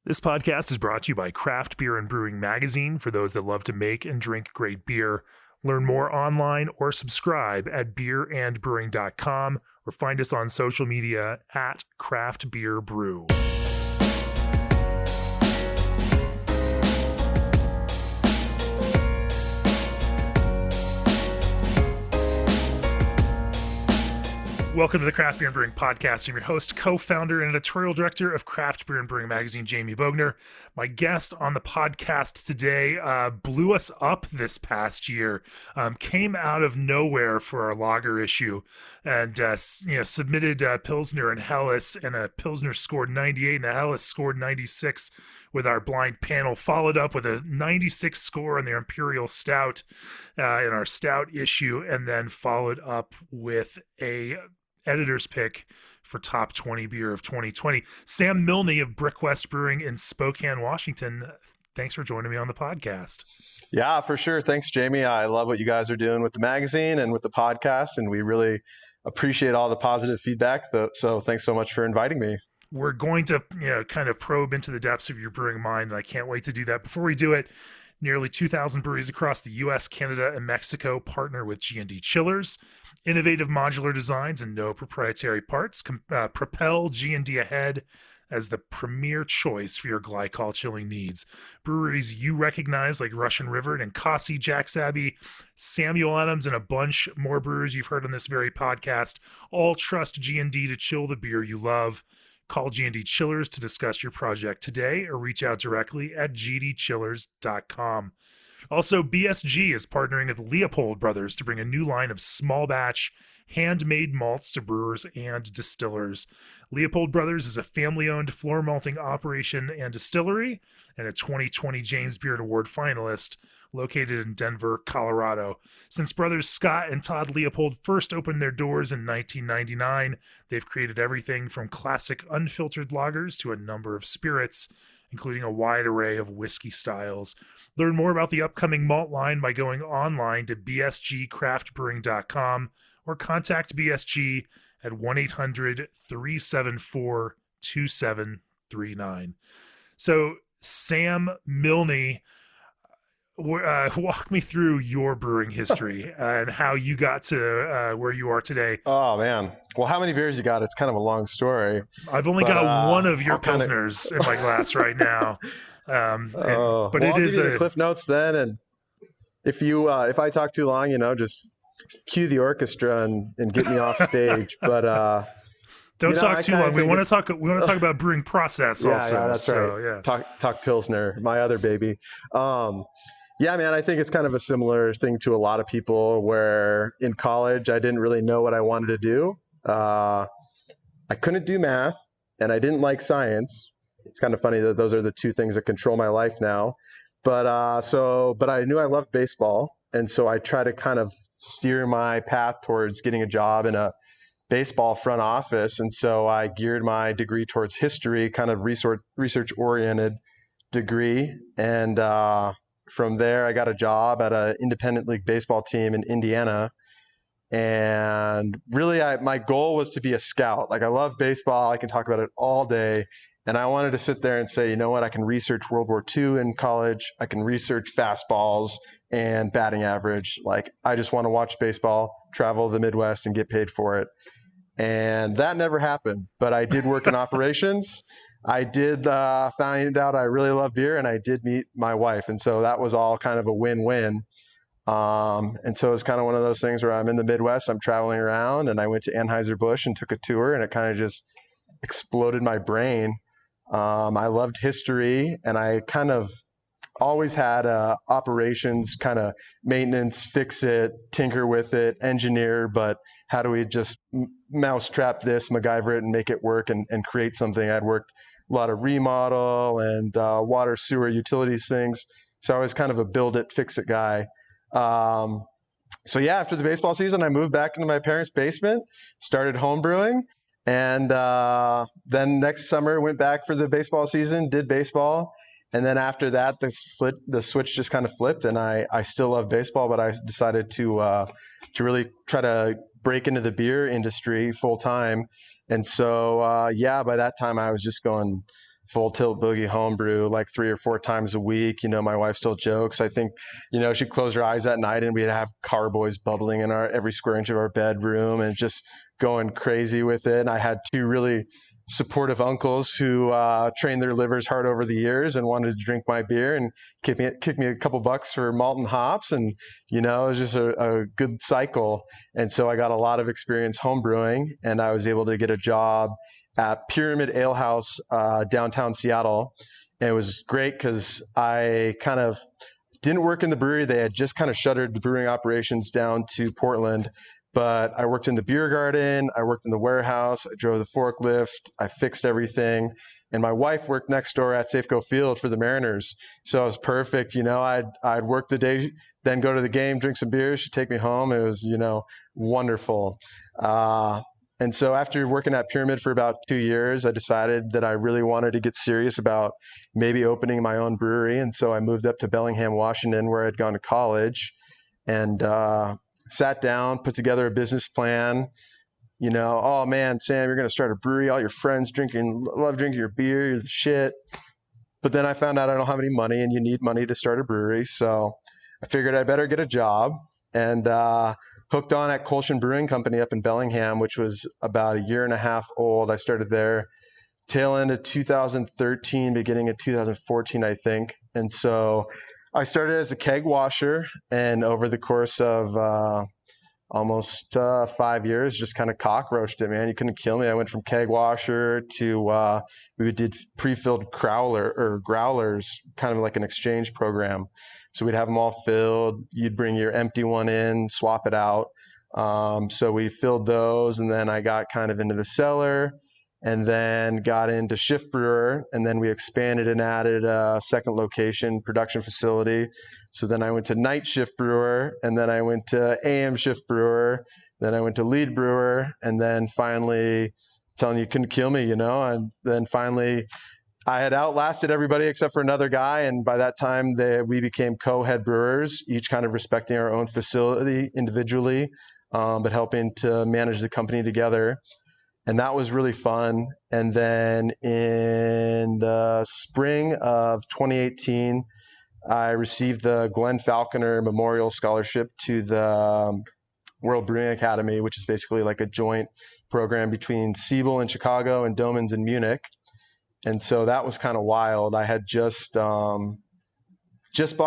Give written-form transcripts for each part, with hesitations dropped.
This podcast is brought to you by Craft Beer and Brewing Magazine for those that love to make and drink great beer. Learn more online or subscribe at beerandbrewing.com or find us on social media at Craft Beer Brew. Welcome to the Craft Beer and Brewing Podcast. I'm your host, co-founder, and editorial director of Craft Beer and Brewing Magazine, Jamie Bogner. My guest on the podcast today blew us up this past year, came out of nowhere for our lager issue, and submitted Pilsner and Helles, and a Pilsner scored 98 and a Helles scored 96 with our blind panel, followed up with a 96 score on their Imperial Stout in our Stout issue, and then followed up with a editor's pick for top 20 beer of 2020. Sam Milne of Brickwest Brewing in Spokane, Washington. Thanks for joining me on the podcast. Yeah, for sure. Thanks, Jamie. I love what you guys are doing with the magazine and with the podcast, and we really appreciate all the positive feedback. So thanks so much for inviting me. We're going to, kind of probe into the depths of your brewing mind, and I can't wait to do that. Before we do it, nearly 2,000 breweries across the U.S., Canada, and Mexico partner with G&D Chillers. Innovative modular designs and no proprietary parts propel G&D ahead as the premier choice for your glycol chilling needs. Breweries you recognize like Russian River and Kasi, Jack's Abbey, Samuel Adams, and a bunch more brewers you've heard on this very podcast all trust G&D to chill the beer you love. Call G&D Chillers to discuss your project today or reach out directly at gdchillers.com. Also, BSG is partnering with Leopold Brothers to bring a new line of small batch, handmade malts to brewers and distillers. Leopold Brothers is a family-owned floor malting operation and distillery and a 2020 James Beard Award finalist located in Denver, Colorado. Since brothers Scott and Todd Leopold first opened their doors in 1999, they've created everything from classic unfiltered lagers to a number of spirits, including a wide array of whiskey styles. Learn more about the upcoming malt line by going online to bsgcraftbrewing.com or contact BSG at 1-800-374-2739. So, Sam Milne, walk me through your brewing history and how you got to where you are today. Oh, man. Well, how many beers you got? It's kind of a long story. I've only got one of your Pilsners in my glass right now. I'll give you the Cliff Notes then. And if I talk too long, just cue the orchestra and get me off stage. But don't talk too long. We want to talk about brewing process also. Yeah, that's right. Yeah. Talk Pilsner, my other baby. Yeah, man, I think it's kind of a similar thing to a lot of people where in college, I didn't really know what I wanted to do. I couldn't do math and I didn't like science. It's kind of funny that those are the two things that control my life now. But I knew I loved baseball. And so I try to kind of steer my path towards getting a job in a baseball front office. And so I geared my degree towards history, kind of research-oriented degree. And from there, I got a job at an independent league baseball team in Indiana. And really, my goal was to be a scout. Like, I love baseball. I can talk about it all day. And I wanted to sit there and say, you know what, I can research World War II in college. I can research fastballs and batting average. Like, I just want to watch baseball, travel the Midwest, and get paid for it. And that never happened. But I did work in operations. I did find out I really love beer, and I did meet my wife. And so that was all kind of a win-win. And so it's kind of one of those things where I'm in the Midwest, I'm traveling around, and I went to Anheuser-Busch and took a tour, and it kind of just exploded my brain. I loved history, and I kind of always had operations, kind of maintenance, fix it, tinker with it, engineer, but how do we just mousetrap this, MacGyver it, and make it work and create something? I'd worked a lot of remodel and water, sewer, utilities things. So I was kind of a build it, fix it guy. So yeah, after the baseball season, I moved back into my parents' basement, started home brewing. And then next summer went back for the baseball season, did baseball. And then after that, the switch just kind of flipped, and I still love baseball, but I decided to really try to break into the beer industry full time. And so, by that time I was just going, full tilt boogie homebrew like 3 or 4 times a week. My wife still jokes. I think, she'd close her eyes at night and we'd have carboys bubbling in our every square inch of our bedroom and just going crazy with it. And I had two really supportive uncles who trained their livers hard over the years and wanted to drink my beer and kick me a couple bucks for malt and hops. And, it was just a good cycle. And so I got a lot of experience home brewing, and I was able to get a job at Pyramid Ale House, downtown Seattle. And it was great because I kind of didn't work in the brewery. They had just kind of shuttered the brewing operations down to Portland. But I worked in the beer garden, I worked in the warehouse, I drove the forklift, I fixed everything. And my wife worked next door at Safeco Field for the Mariners. So it was perfect. I'd work the day, then go to the game, drink some beers, she'd take me home. It was, wonderful. And so after working at Pyramid for about 2 years, I decided that I really wanted to get serious about maybe opening my own brewery. And so I moved up to Bellingham, Washington, where I'd gone to college, and sat down, put together a business plan. Oh man, Sam, you're going to start a brewery. All your friends love drinking your beer. You're the shit. But then I found out I don't have any money, and you need money to start a brewery. So I figured I better get a job, and hooked on at Kolsch Brewing Company up in Bellingham, which was about a year and a half old. I started there tail end of 2013, beginning of 2014, I think. And so I started as a keg washer, and over the course of almost 5 years, just kind of cockroached it, man. You couldn't kill me. I went from keg washer to we did pre-filled growlers, kind of like an exchange program. So we'd have them all filled. You'd bring your empty one in, swap it out. So we filled those, and then I got kind of into the cellar, and then got into shift brewer, and then we expanded and added a second location, production facility. So then I went to night shift brewer, and then I went to AM shift brewer, then I went to lead brewer, and then finally, telling you couldn't kill me, and then finally I had outlasted everybody except for another guy, and by that time we became co-head brewers, each kind of respecting our own facility individually, but helping to manage the company together. And that was really fun. And then in the spring of 2018, I received the Glenn Falconer Memorial Scholarship to the World Brewing Academy, which is basically like a joint program between Siebel in Chicago and Doemens in Munich. And so that was kind of wild. I had just bought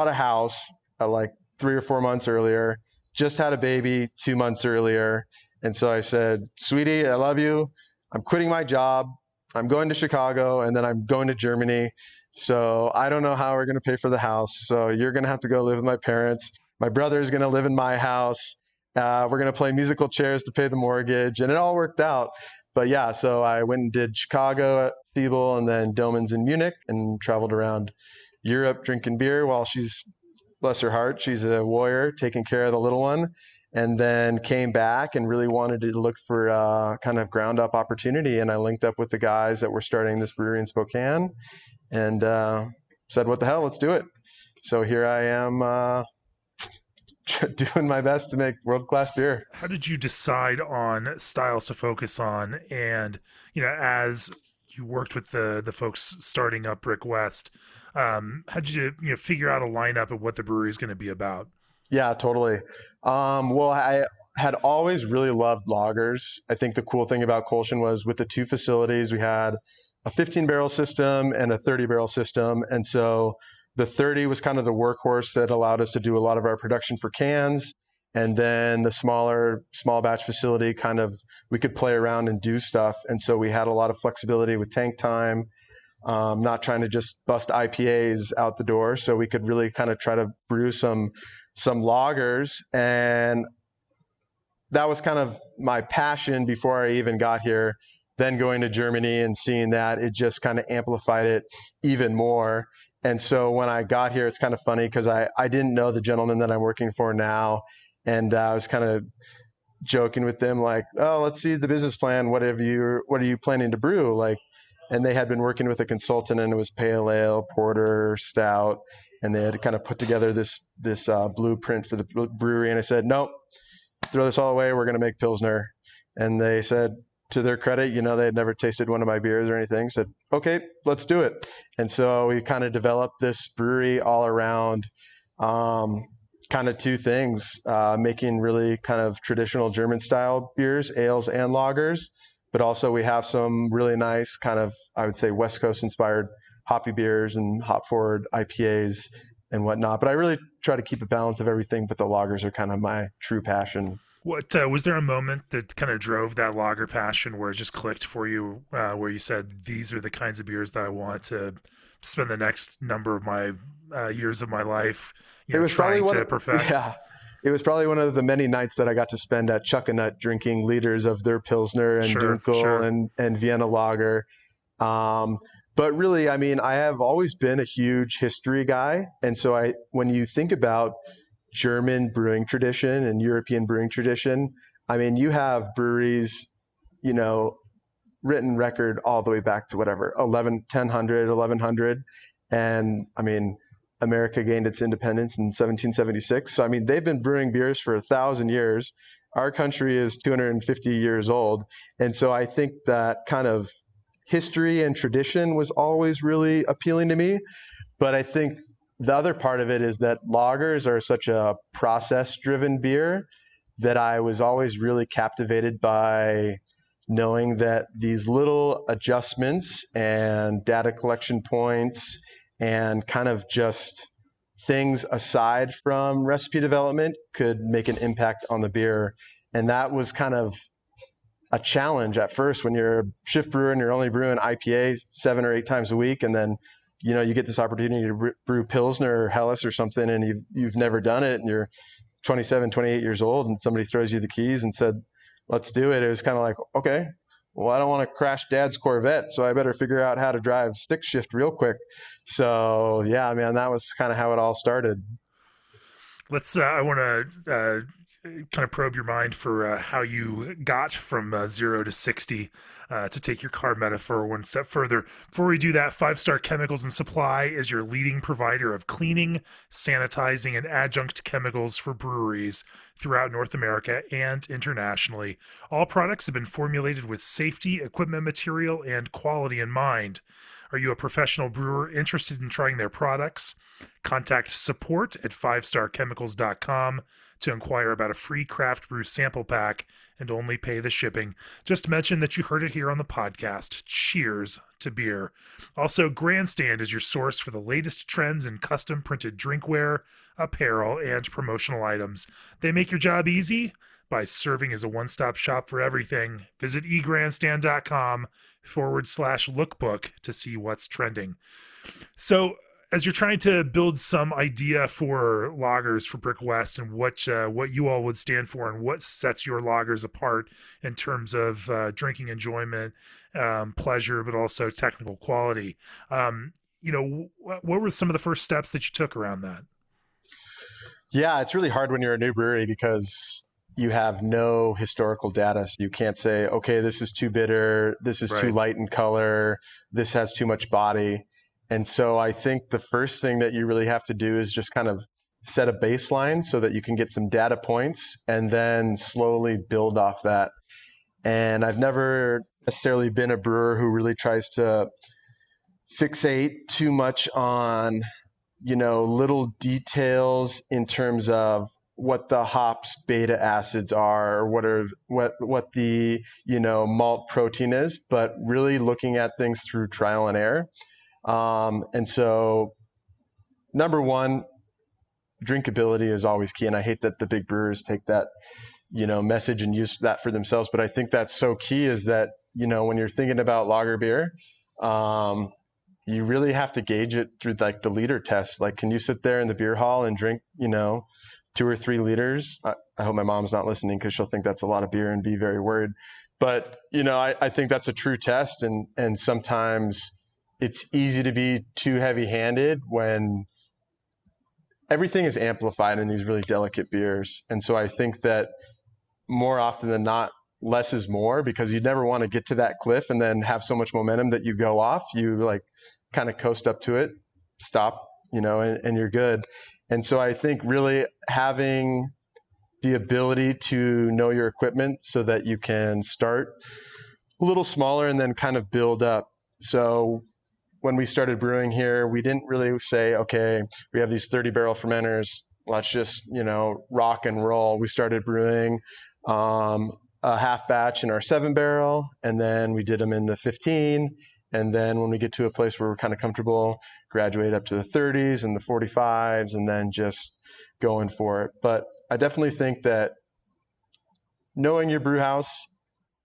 a house like 3 or 4 months earlier, just had a baby 2 months earlier. And so I said, sweetie, I love you. I'm quitting my job. I'm going to Chicago, and then I'm going to Germany. So I don't know how we're going to pay for the house. So you're going to have to go live with my parents. My brother is going to live in my house. We're going to play musical chairs to pay the mortgage. And it all worked out. But yeah, so I went and did Chicago at Siebel, and then Doemens in Munich, and traveled around Europe drinking beer while she's, bless her heart, she's a warrior taking care of the little one. And then came back and really wanted to look for kind of ground up opportunity. And I linked up with the guys that were starting this brewery in Spokane, and said, what the hell, let's do it. So here I am doing my best to make world-class beer. How did you decide on styles to focus on? And, as you worked with the folks starting up Brick West, how did you, figure out a lineup of what the brewery is going to be about? Yeah, totally. Well, I had always really loved lagers. I think the cool thing about Kolsch was with the two facilities, we had a 15-barrel system and a 30-barrel system. And so the 30 was kind of the workhorse that allowed us to do a lot of our production for cans. And then the small batch facility, kind of, we could play around and do stuff. And so we had a lot of flexibility with tank time, not trying to just bust IPAs out the door. So we could really kind of try to brew some lagers. And that was kind of my passion before I even got here. Then going to Germany and seeing that, it just kind of amplified it even more. And so when I got here, it's kind of funny because I didn't know the gentleman that I'm working for now. And I was kind of joking with them like, oh, let's see the business plan. What are you planning to brew? And they had been working with a consultant, and it was pale ale, porter, stout. And they had kind of put together this blueprint for the brewery. And I said, nope, throw this all away. We're going to make Pilsner. And they said, to their credit, they had never tasted one of my beers or anything, said, okay, let's do it. And so we kind of developed this brewery all around kind of two things, making really kind of traditional German style beers, ales and lagers, but also we have some really nice kind of, I would say, West Coast inspired hoppy beers and hop forward IPAs and whatnot. But I really try to keep a balance of everything, but the lagers are kind of my true passion. What was there a moment that kind of drove that lager passion where it just clicked for you, where you said, these are the kinds of beers that I want to spend the next number of my years of my life, It was probably trying to perfect? yeah, it was probably one of the many nights that I got to spend at Chuckanut drinking liters of their Pilsner and Sure, Dunkel sure. and Vienna Lager. But really, I mean, I have always been a huge history guy. And so when you think about German brewing tradition and European brewing tradition, I mean, you have breweries, written record all the way back to whatever, 1100. And I mean, America gained its independence in 1776. So, I mean, they've been brewing beers for 1,000 years. Our country is 250 years old. And so I think that kind of history and tradition was always really appealing to me. But I think the other part of it is that lagers are such a process-driven beer that I was always really captivated by knowing that these little adjustments and data collection points and kind of just things aside from recipe development could make an impact on the beer. And that was kind of a challenge at first when you're a shift brewer and you're only brewing IPAs 7 or 8 times a week, and then you get this opportunity to brew Pilsner or Helles or something, and you've never done it, and you're 27, 28 years old, and somebody throws you the keys and said, let's do it. It was kind of like, okay, well, I don't want to crash Dad's Corvette, so I better figure out how to drive stick shift real quick. So yeah, man, that was kind of how it all started. I want to kind of probe your mind for how you got from 0 to 60, to take your car metaphor one step further. Before we do that, 5 Star Chemicals and Supply is your leading provider of cleaning, sanitizing, and adjunct chemicals for breweries throughout North America and internationally. All products have been formulated with safety, equipment material, and quality in mind. Are you a professional brewer interested in trying their products? Contact support at 5starchemicals.com to inquire about a free craft brew sample pack and only pay the shipping. Just mention that you heard it here on the podcast. Cheers to beer. Also, Grandstand is your source for the latest trends in custom printed drinkware, apparel, and promotional items. They make your job easy by serving as a one-stop shop for everything. Visit egrandstand.com/lookbook to see what's trending. So, as you're trying to build some idea for lagers for Brick West and what you all would stand for and what sets your lagers apart in terms of drinking enjoyment, pleasure, but also technical quality, what were some of the first steps that you took around that? Yeah, it's really hard when you're a new brewery because you have no historical data. So you can't say, okay, this is too bitter, this is too Right. light in color, this has too much body. And so I think the first thing that you really have to do is just kind of set a baseline so that you can get some data points and then slowly build off that. And I've never necessarily been a brewer who really tries to fixate too much on, little details in terms of what the hops beta acids are, or what the, malt protein is, but really looking at things through trial and error. And so number one, drinkability is always key. And I hate that the big brewers take that, message and use that for themselves. But I think that's so key is that, when you're thinking about lager beer, you really have to gauge it through like the liter test. Like, can you sit there in the beer hall and drink, 2 or 3 liters? I hope my mom's not listening because she'll think that's a lot of beer and be very worried. But, I think that's a true test. And sometimes it's easy to be too heavy-handed when everything is amplified in these really delicate beers. And so I think that more often than not, less is more, because you never want to get to that cliff and then have so much momentum that you go off. You like kind of coast up to it, stop, and you're good. And so I think really having the ability to know your equipment so that you can start a little smaller and then kind of build up. So when we started brewing here, we didn't really say, okay, we have these 30 barrel fermenters. Let's just, rock and roll. We started brewing a half batch in our 7 barrel, and then we did them in the 15. And then when we get to a place where we're kind of comfortable, graduate up to the 30s and the 45s, and then just going for it. But I definitely think that knowing your brew house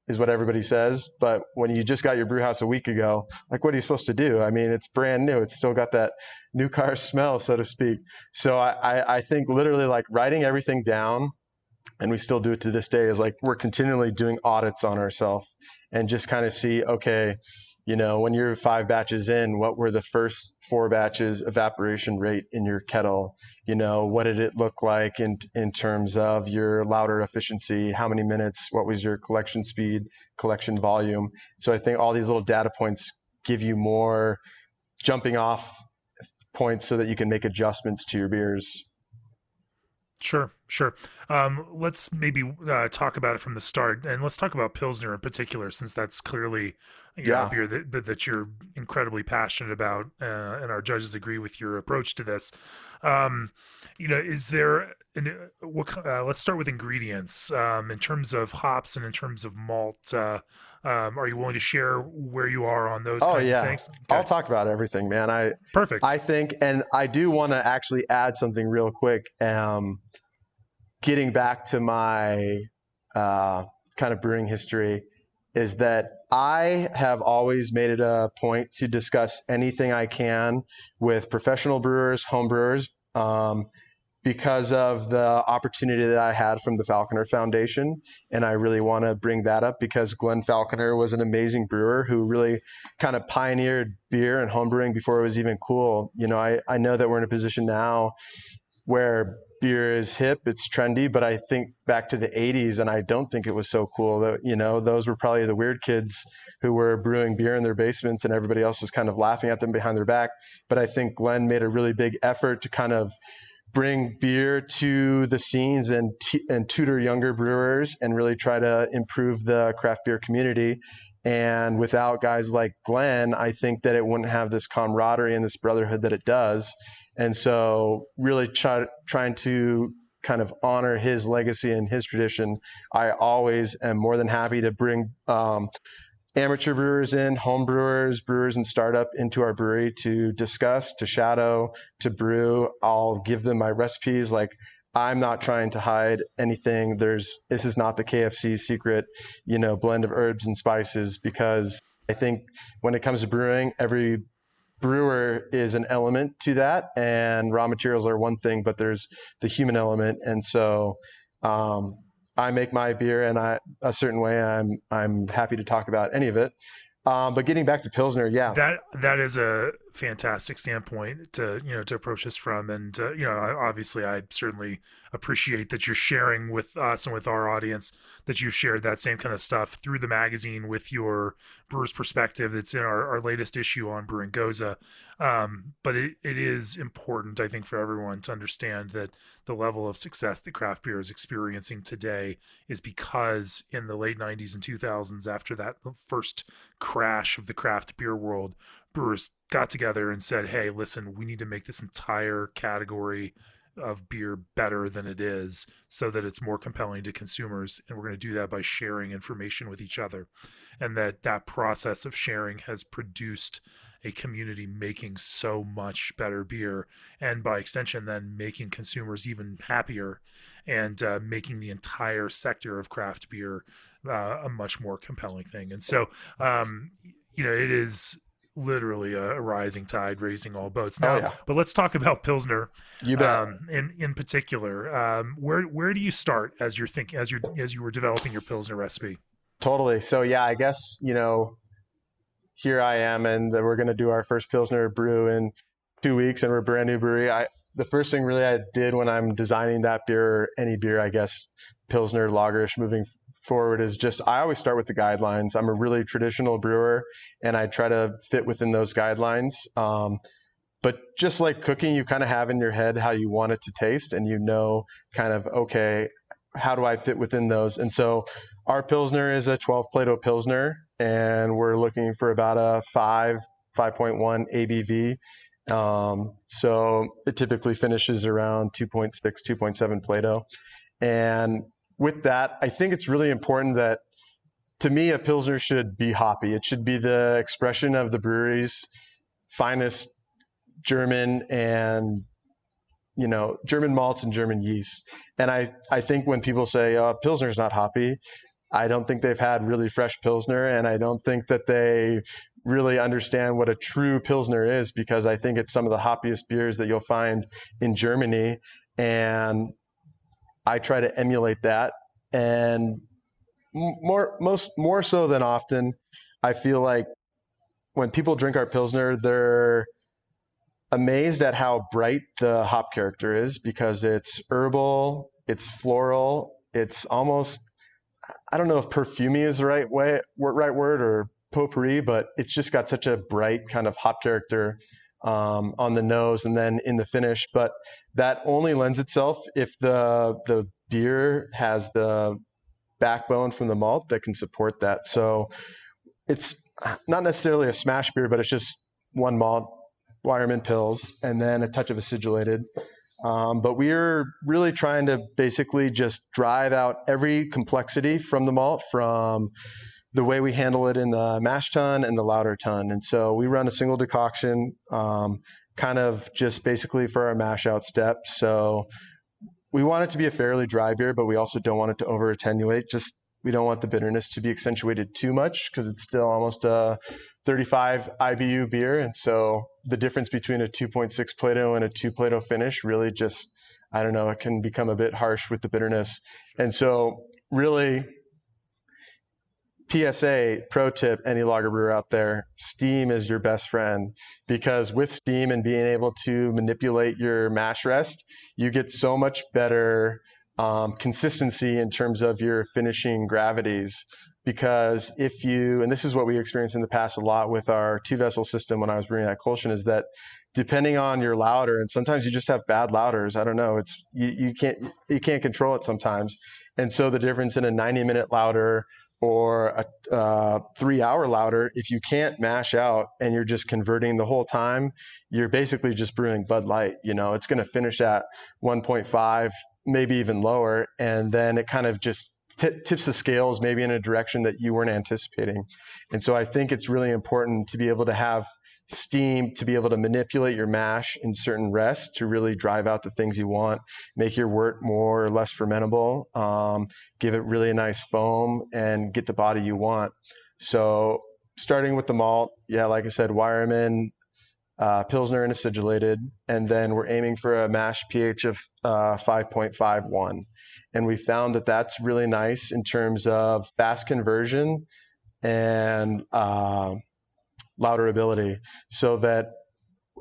is what everybody says, but when you just got your brew house a week ago, like, what are you supposed to do? I mean, it's brand new. It's still got that new car smell, so to speak. So I think literally like writing everything down, and we still do it to this day, is like we're continually doing audits on ourselves and just kind of see, okay, when you're 5 batches in, what were the first 4 batches evaporation rate in your kettle? What did it look like in terms of your lauter efficiency? How many minutes? What was your collection speed, collection volume? So I think all these little data points give you more jumping off points so that you can make adjustments to your beers. Sure, sure. Let's maybe talk about it from the start, and let's talk about Pilsner in particular, since that's clearly a Yeah. beer that you're incredibly passionate about, and our judges agree with your approach to this. Is there let's start with ingredients in terms of hops and in terms of malt. Are you willing to share where you are on those Oh kinds of yeah. things? I'll Okay, talk about everything, man. perfect. I think, and I do want to actually add something real quick. Getting back to my kind of brewing history, is that I have always made it a point to discuss anything I can with professional brewers, home brewers, because of the opportunity that I had from the Falconer Foundation. And I really want to bring that up because Glenn Falconer was an amazing brewer who really kind of pioneered beer and home brewing before it was even cool. I know that we're in a position now where beer is hip, it's trendy, but I think back to the 80s and I don't think it was so cool. That those were probably the weird kids who were brewing beer in their basements and everybody else was kind of laughing at them behind their back. But I think Glenn made a really big effort to kind of bring beer to the scenes and tutor younger brewers and really try to improve the craft beer community. And without guys like Glenn, I think that it wouldn't have this camaraderie and this brotherhood that it does. And so really trying to kind of honor his legacy and his tradition, I always am more than happy to bring amateur brewers in, home brewers, brewers and startup into our brewery to discuss, to shadow, to brew. I'll give them my recipes. Like, I'm not trying to hide anything. This is not the KFC secret, blend of herbs and spices, because I think when it comes to brewing, every brewer is an element to that, and raw materials are one thing, but there's the human element. And so I make my beer in a certain way. I'm happy to talk about any of it. But getting back to Pilsner, yeah. That is a fantastic standpoint to approach this from, and obviously I certainly appreciate that you're sharing with us and with our audience that you've shared that same kind of stuff through the magazine with your brewer's perspective. That's in our latest issue on Brewing Gose. But it is important, I think, for everyone to understand that the level of success that craft beer is experiencing today is because in the late 90s and 2000s, after that first crash of the craft beer world, brewers got together and said, hey, listen, we need to make this entire category of beer better than it is so that it's more compelling to consumers. And we're going to do that by sharing information with each other. And that process of sharing has produced a community making so much better beer, and by extension then making consumers even happier, and making the entire sector of craft beer a much more compelling thing. And so it is literally a rising tide raising all boats Oh now. yeah, But let's talk about Pilsner you bet. in particular. Where do you start as you're thinking, as you were developing your Pilsner recipe? Totally. So yeah, I guess, here I am, and we're going to do our first Pilsner brew in 2 weeks, and we're a brand new brewery. The first thing really I did when I'm designing that beer, or any beer, I guess, Pilsner, lagerish, moving forward, is just, I always start with the guidelines. I'm a really traditional brewer, and I try to fit within those guidelines. But just like cooking, you kind of have in your head how you want it to taste, and kind of, okay, how do I fit within those? And so Our Pilsner is a 12 Plato Pilsner, and we're looking for about a 5.1 ABV. So it typically finishes around 2.6, 2.7 Plato. And with that, I think it's really important that, to me, a Pilsner should be hoppy. It should be the expression of the brewery's finest German and German malts and German yeast. And I think when people say, oh, Pilsner's not hoppy, I don't think they've had really fresh Pilsner, and I don't think that they really understand what a true Pilsner is, because I think it's some of the hoppiest beers that you'll find in Germany. And I try to emulate that. And more so than often, I feel like when people drink our Pilsner, they're amazed at how bright the hop character is, because it's herbal, it's floral, it's almost, I don't know if perfumey is the right word, or potpourri, but it's just got such a bright kind of hop character on the nose and then in the finish. But that only lends itself if the beer has the backbone from the malt that can support that. So it's not necessarily a smash beer, but it's just one malt, Weyermann Pils, and then a touch of acidulated. But we're really trying to basically just drive out every complexity from the malt, from the way we handle it in the mash tun and the lauter tun. And so we run a single decoction, kind of just basically for our mash out step. So we want it to be a fairly dry beer, but we also don't want it to over attenuate. We don't want the bitterness to be accentuated too much, because it's still almost a 35 IBU beer. And so the difference between a 2.6 Plato and a 2 Plato finish really just, I don't know, it can become a bit harsh with the bitterness. And so really, PSA, pro tip, any lager brewer out there, steam is your best friend, because with steam and being able to manipulate your mash rest, you get so much better consistency in terms of your finishing gravities. Because if you, and this is what we experienced in the past a lot with our 2-vessel system when I was brewing at Kolschen, is that depending on your lauter, and sometimes you just have bad lauters, I don't know, it's you can't control it sometimes. And so the difference in a 90-minute lauter or a 3-hour lauter, if you can't mash out and you're just converting the whole time, you're basically just brewing Bud Light. It's going to finish at 1.5, maybe even lower, and then it kind of just tips the scales maybe in a direction that you weren't anticipating. And so I think it's really important to be able to have steam, to be able to manipulate your mash in certain rests to really drive out the things you want, make your wort more or less fermentable, give it really a nice foam, and get the body you want. So starting with the malt, yeah, like I said, Weyermann, Pilsner and acidulated, and then we're aiming for a mash pH of 5.51. And we found that that's really nice in terms of fast conversion and lauterability, so that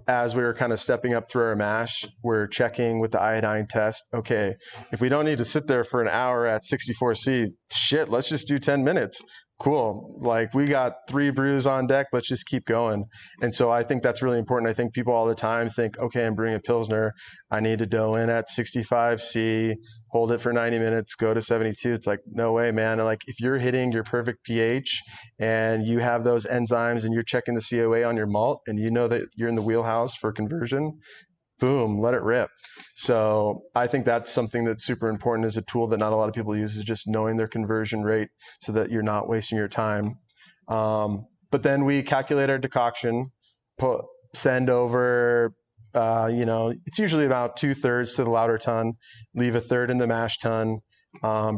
as we were kind of stepping up through our mash, we're checking with the iodine test. Okay, if we don't need to sit there for an hour at 64C, shit, let's just do 10 minutes. Cool. Like, we got 3 brews on deck. Let's just keep going. And so I think that's really important. I think people all the time think, okay, I'm brewing a Pilsner, I need to dough in at 65C, hold it for 90 minutes, go to 72. It's like, no way, man. Like, if you're hitting your perfect pH and you have those enzymes and you're checking the COA on your malt and you know that you're in the wheelhouse for conversion, boom, let it rip. So I think that's something that's super important, as a tool that not a lot of people use, is just knowing their conversion rate so that you're not wasting your time. But then we calculate our decoction, send over, it's usually about 2/3 to the lauter tun, leave 1/3 in the mash tun,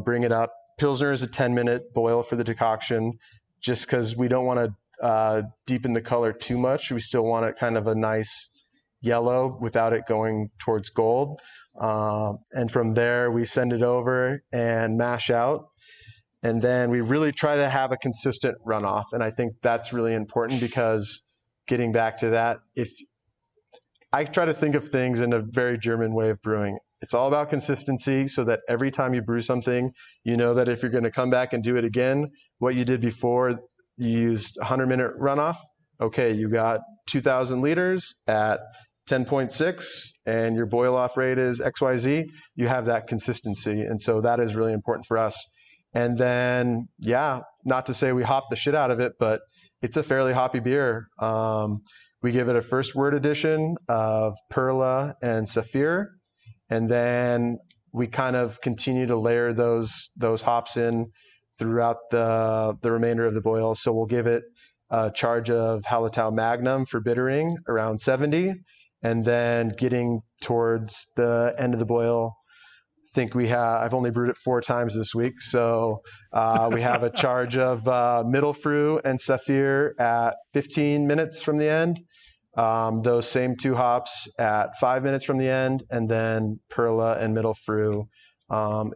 bring it up. Pilsner is a 10-minute boil for the decoction, just because we don't want to deepen the color too much. We still want it kind of a nice yellow without it going towards gold. And from there, we send it over and mash out. And then we really try to have a consistent runoff. And I think that's really important, because getting back to that, if I try to think of things in a very German way of brewing, it's all about consistency, so that every time you brew something, you know that if you're going to come back and do it again, what you did before, you used 100-minute runoff. Okay, you got 2,000 liters at 10.6 and your boil off rate is XYZ, you have that consistency. And so that is really important for us. And then, yeah, not to say we hop the shit out of it, but it's a fairly hoppy beer. We give it a first word addition of Perla and Saphir, and then we kind of continue to layer those hops in throughout the remainder of the boil. So we'll give it a charge of Hallertau Magnum for bittering around 70, and then getting towards the end of the boil, think I've only brewed it 4 times this week. So we have a charge of Mittelfrüh and Saphir at 15 minutes from the end. Those same 2 hops at 5 minutes from the end, and then Perla and Mittelfrüh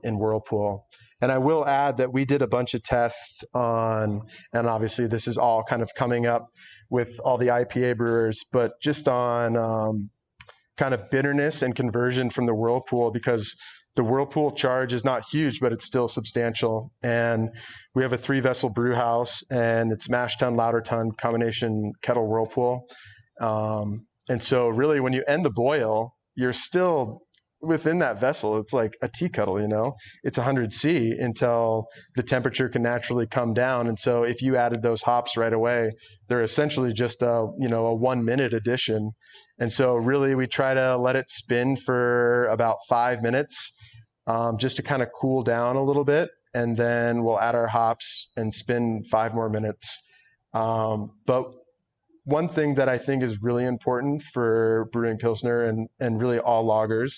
in Whirlpool. And I will add that we did a bunch of tests on, and obviously this is all kind of coming up with all the IPA brewers, but just on kind of bitterness and conversion from the Whirlpool, because the Whirlpool charge is not huge, but it's still substantial. And we have a 3-vessel brew house, and it's mash tun, lauter tun, combination kettle Whirlpool. And so really when you end the boil, you're still within that vessel. It's like a tea kettle, it's 100 C until the temperature can naturally come down. And so if you added those hops right away, they're essentially just a 1 minute addition. And so really we try to let it spin for about 5 minutes, just to kind of cool down a little bit. And then we'll add our hops and spin 5 more minutes. But one thing that I think is really important for brewing Pilsner and really all lagers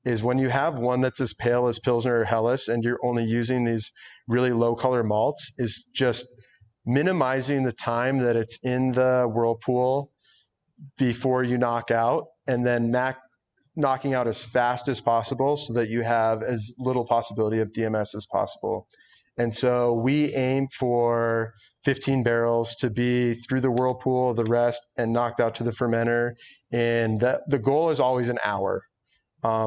is when you have one that's as pale as Pilsner or Helles and you're only using these really low color malts, is just minimizing the time that it's in the Whirlpool before you knock out, and then knocking out as fast as possible so that you have as little possibility of DMS as possible. And so we aim for 15 barrels to be through the Whirlpool, the rest, and knocked out to the fermenter. And the goal is always an hour.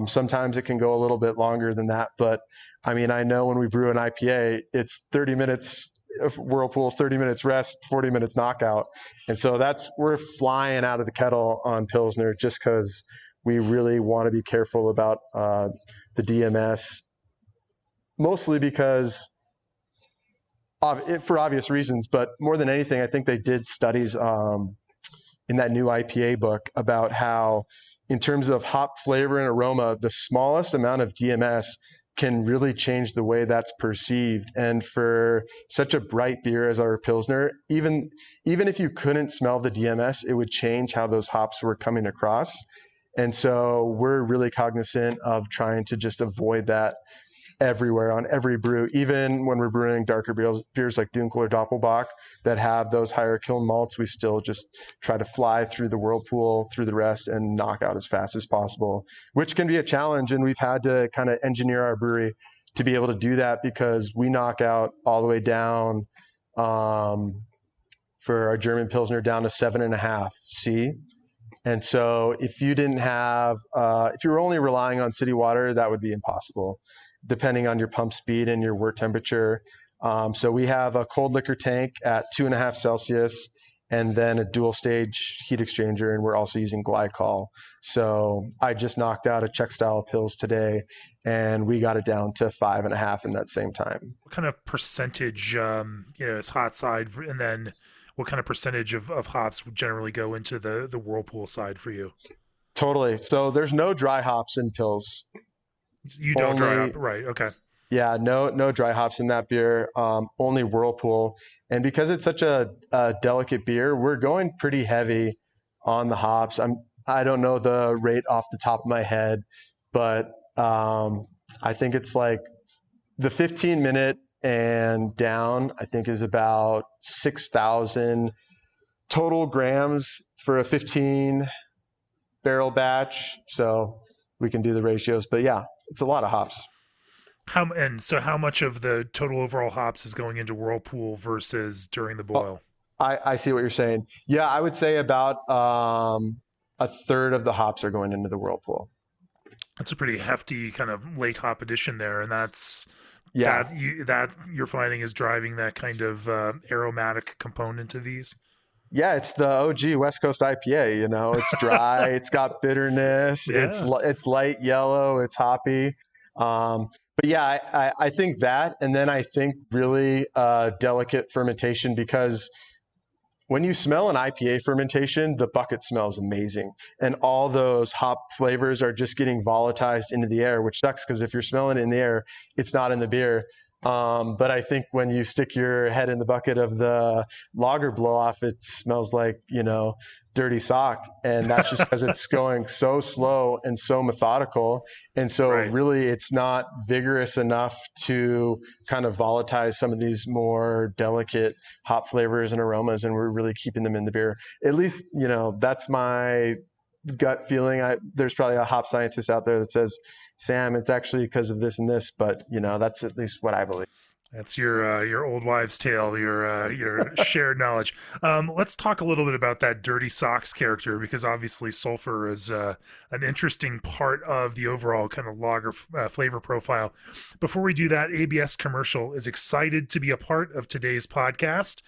Sometimes it can go a little bit longer than that, but I mean, I know when we brew an IPA, it's 30 minutes of Whirlpool, 30 minutes rest, 40 minutes knockout. And so we're flying out of the kettle on Pilsner just because we really want to be careful about the DMS, mostly because for obvious reasons, but more than anything, I think they did studies in that new IPA book about how, in terms of hop flavor and aroma, the smallest amount of DMS can really change the way that's perceived. And for such a bright beer as our Pilsner, even if you couldn't smell the DMS, it would change how those hops were coming across. And so we're really cognizant of trying to just avoid that everywhere on every brew, even when we're brewing darker beers like Dunkel or Doppelbock that have those higher kiln malts. We still just try to fly through the Whirlpool, through the rest, and knock out as fast as possible, which can be a challenge. And we've had to kind of engineer our brewery to be able to do that, because we knock out all the way down for our German Pilsner down to 7.5 C. And so if you didn't have, if you were only relying on city water, that would be impossible, depending on your pump speed and your wort temperature. So we have a cold liquor tank at 2.5 Celsius, and then a dual stage heat exchanger, and we're also using glycol. So I just knocked out a Czech style Pils today, and we got it down to 5.5 in that same time. What kind of percentage is hot side, and then what kind of percentage of hops would generally go into the Whirlpool side for you? Totally. So there's no dry hops in Pils. You don't dry hop, right? Okay. Yeah, no dry hops in that beer. Only Whirlpool. And because it's such a delicate beer, we're going pretty heavy on the hops. I don't know the rate off the top of my head, but I think it's like the 15-minute and down, I think, is about 6,000 total grams for a 15 barrel batch. So we can do the ratios, but yeah, it's a lot of hops. How much of the total overall hops is going into Whirlpool versus during the boil? I see what you're saying. Yeah, I would say about a third of the hops are going into the Whirlpool. That's a pretty hefty kind of late hop addition there, and that's that you're finding is driving that kind of aromatic component to these. Yeah, it's the OG West Coast IPA. It's dry, it's got bitterness, Yeah. it's light yellow, it's hoppy. But yeah, I think that, and then I think really delicate fermentation, because when you smell an IPA fermentation, the bucket smells amazing. And all those hop flavors are just getting volatilized into the air, which sucks because if you're smelling it in the air, it's not in the beer. But I think when you stick your head in the bucket of the lager blow off, it smells like, dirty sock. And that's just because it's going so slow and so methodical. And so Right. really it's not vigorous enough to kind of volatilize some of these more delicate hop flavors and aromas, and we're really keeping them in the beer. At least, that's my gut feeling. There's probably a hop scientist out there that says, Sam, it's actually because of this and this, but that's at least what I believe. That's your old wives' tale, your shared knowledge. Let's talk a little bit about that dirty socks character, because obviously sulfur is an interesting part of the overall kind of lager flavor profile. Before we do that, ABS Commercial is excited to be a part of today's podcast.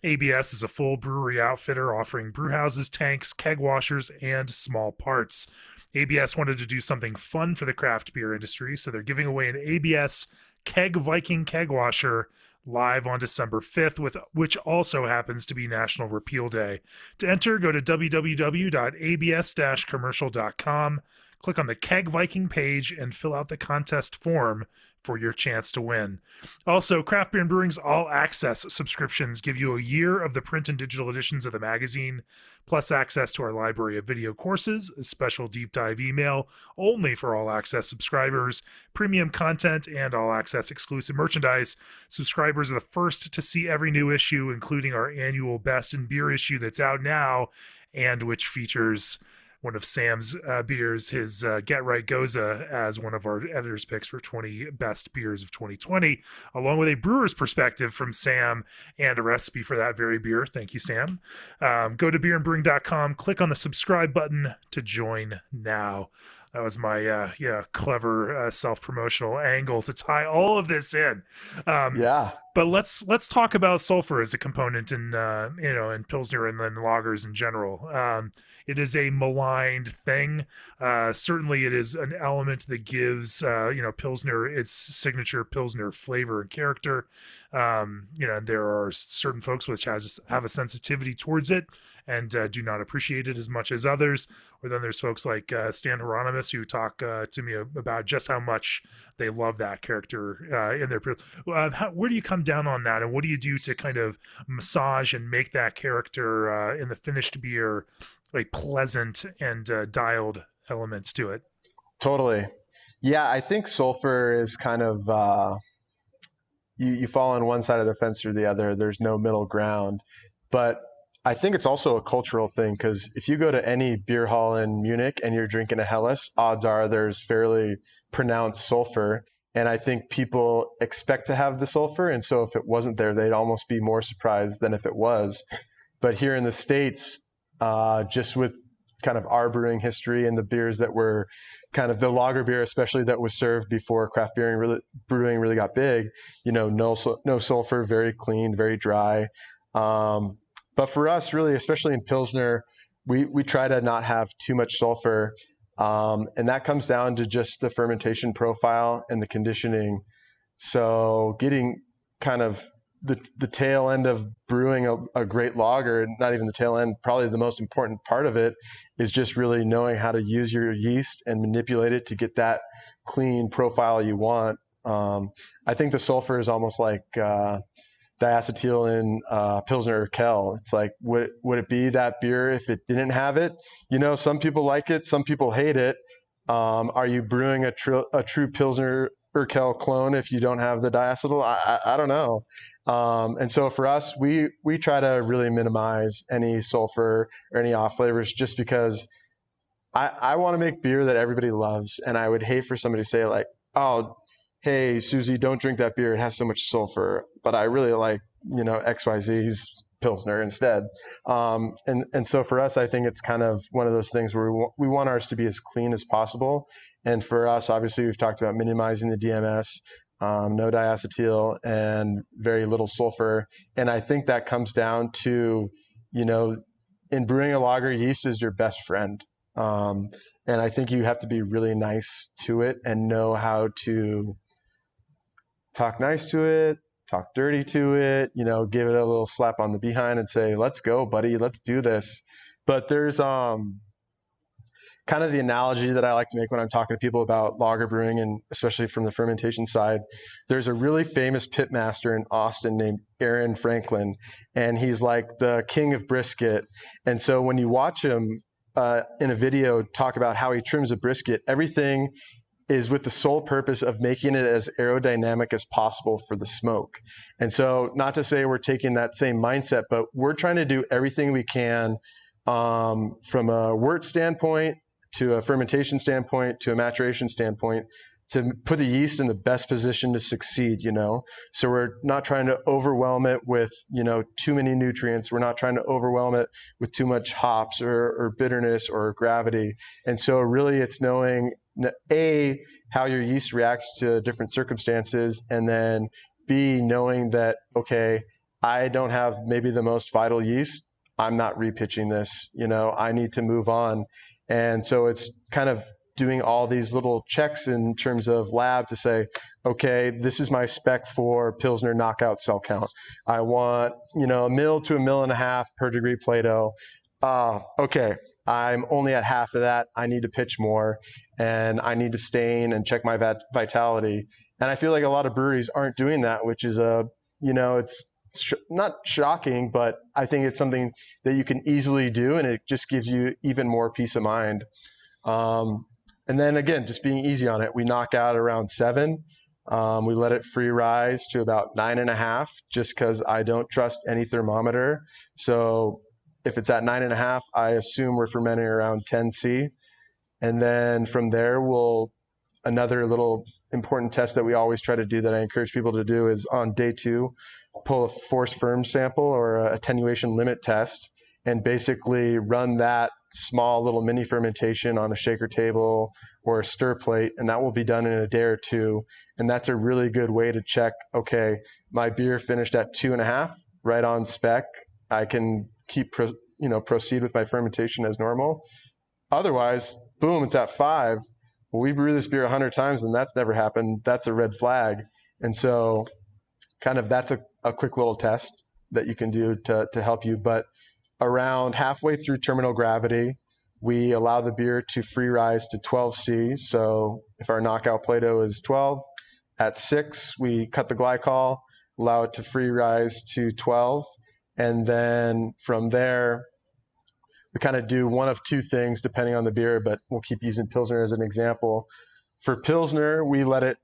ABS is a full brewery outfitter offering brewhouses, tanks, keg washers, and small parts. ABS wanted to do something fun for the craft beer industry, so they're giving away an ABS Keg Viking keg washer live on December 5th, which also happens to be National Repeal Day. To enter, go to www.abs-commercial.com, click on the Keg Viking page, and fill out the contest form for your chance to win. Also, Craft Beer and Brewing's All Access subscriptions give you a year of the print and digital editions of the magazine, plus access to our library of video courses, a special deep dive email only for All Access subscribers, premium content, and All Access exclusive merchandise. Subscribers are the first to see every new issue, including our annual Best in Beer issue that's out now, and which features one of Sam's beers, his Get Right Gose, as one of our editor's picks for 20 best beers of 2020, along with a brewer's perspective from Sam and a recipe for that very beer. Thank you, Sam. Go to beerandbrewing.com, click on the subscribe button to join now. That was my clever self-promotional angle to tie all of this in. Yeah, But let's talk about sulfur as a component in in Pilsner and then lagers in general. It is a maligned thing. Certainly, it is an element that gives Pilsner its signature Pilsner flavor and character. And there are certain folks which have a sensitivity towards it and do not appreciate it as much as others. Or then there's folks like Stan Hieronymus who talk to me about just how much they love that character in their. Where do you come down on that, and what do you do to kind of massage and make that character in the finished beer a pleasant and dialed elements to it? totally. Yeah, I think sulfur is kind of you fall on one side of the fence or the other. There's no middle ground. But I think it's also a cultural thing, because if you go to any beer hall in Munich and you're drinking a Helles, odds are there's fairly pronounced sulfur. And I think people expect to have the sulfur. And so if it wasn't there, they'd almost be more surprised than if it was. But here in the States, just with kind of our brewing history and the beers that were kind of the lager beer, especially that was served before craft brewing really got big, no sulfur, very clean, very dry. But for us, really, especially in Pilsner, we try to not have too much sulfur. And that comes down to just the fermentation profile and the conditioning. So getting kind of the tail end of brewing a great lager, not even the tail end, probably the most important part of it is just really knowing how to use your yeast and manipulate it to get that clean profile you want. I think the sulfur is almost like diacetyl in Pilsner or Kel. It's like, would it be that beer if it didn't have it? Some people like it, some people hate it. Are you brewing a true Pilsner or Kel clone if you don't have the diacetyl? I don't know. And so for us, we try to really minimize any sulfur or any off flavors, just because I want to make beer that everybody loves. And I would hate for somebody to say like, oh, hey, Susie, don't drink that beer. It has so much sulfur. But I really like, XYZ's Pilsner instead. And so for us, I think it's kind of one of those things where we want ours to be as clean as possible. And for us, obviously, we've talked about minimizing the DMS, no diacetyl, and very little sulfur. And I think that comes down to, in brewing a lager, yeast is your best friend. And I think you have to be really nice to it and know how to talk nice to it, talk dirty to it, give it a little slap on the behind and say, let's go, buddy, let's do this. But there's kind of the analogy that I like to make when I'm talking to people about lager brewing, and especially from the fermentation side. There's a really famous pit master in Austin named Aaron Franklin, and he's like the king of brisket. And so when you watch him in a video talk about how he trims a brisket, everything is with the sole purpose of making it as aerodynamic as possible for the smoke. And so, not to say we're taking that same mindset, but we're trying to do everything we can from a wort standpoint, to a fermentation standpoint, to a maturation standpoint, to put the yeast in the best position to succeed, So we're not trying to overwhelm it with, too many nutrients. We're not trying to overwhelm it with too much hops or bitterness or gravity. And so really it's knowing, A, how your yeast reacts to different circumstances, and then B, knowing that, okay, I don't have maybe the most vital yeast. I'm not repitching this, I need to move on. And so it's kind of doing all these little checks in terms of lab to say, okay, this is my spec for Pilsner knockout cell count. I want, a mil to a mil and a half per degree Plato. Okay, I'm only at half of that. I need to pitch more, and I need to stain and check my vitality. And I feel like a lot of breweries aren't doing that, which is it's not shocking, but I think it's something that you can easily do, and it just gives you even more peace of mind. And then again, just being easy on it, we knock out around 7. We let it free rise to about 9.5, just because I don't trust any thermometer. So if it's at 9.5, I assume we're fermenting around 10C. And then from there, another little important test that we always try to do that I encourage people to do is on day 2, pull a force firm sample or a attenuation limit test, and basically run that small little mini fermentation on a shaker table or a stir plate, and that will be done in a day or 2. And that's a really good way to check, okay, my beer finished at 2.5, right on spec. I can proceed with my fermentation as normal. Otherwise, boom, it's at 5. Well, we brew this beer 100 times and that's never happened. That's a red flag. And so kind of that's a quick little test that you can do to help you. But around halfway through terminal gravity, we allow the beer to free rise to 12C. So if our knockout Plato is 12, at 6, we cut the glycol, allow it to free rise to 12. And then from there, we kind of do one of 2 things depending on the beer, but we'll keep using Pilsner as an example. For Pilsner, we let it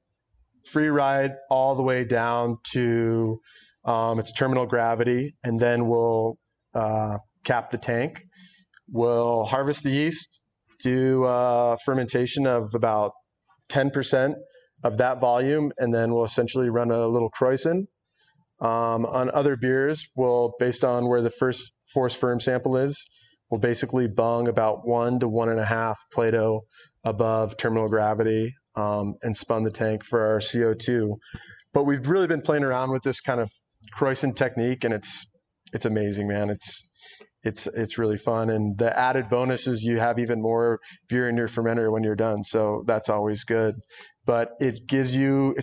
free ride all the way down to its terminal gravity, and then we'll cap the tank. We'll harvest the yeast, do fermentation of about 10% of that volume, and then we'll essentially run a little krausening. On other beers, based on where the first force firm sample is, we'll basically bung about 1 to 1.5 Plato above terminal gravity and spun the tank for our CO2. But we've really been playing around with this kind of krausening technique, and it's amazing, man. It's really fun, and the added bonus is you have even more beer in your fermenter when you're done, so that's always good. But it gives you,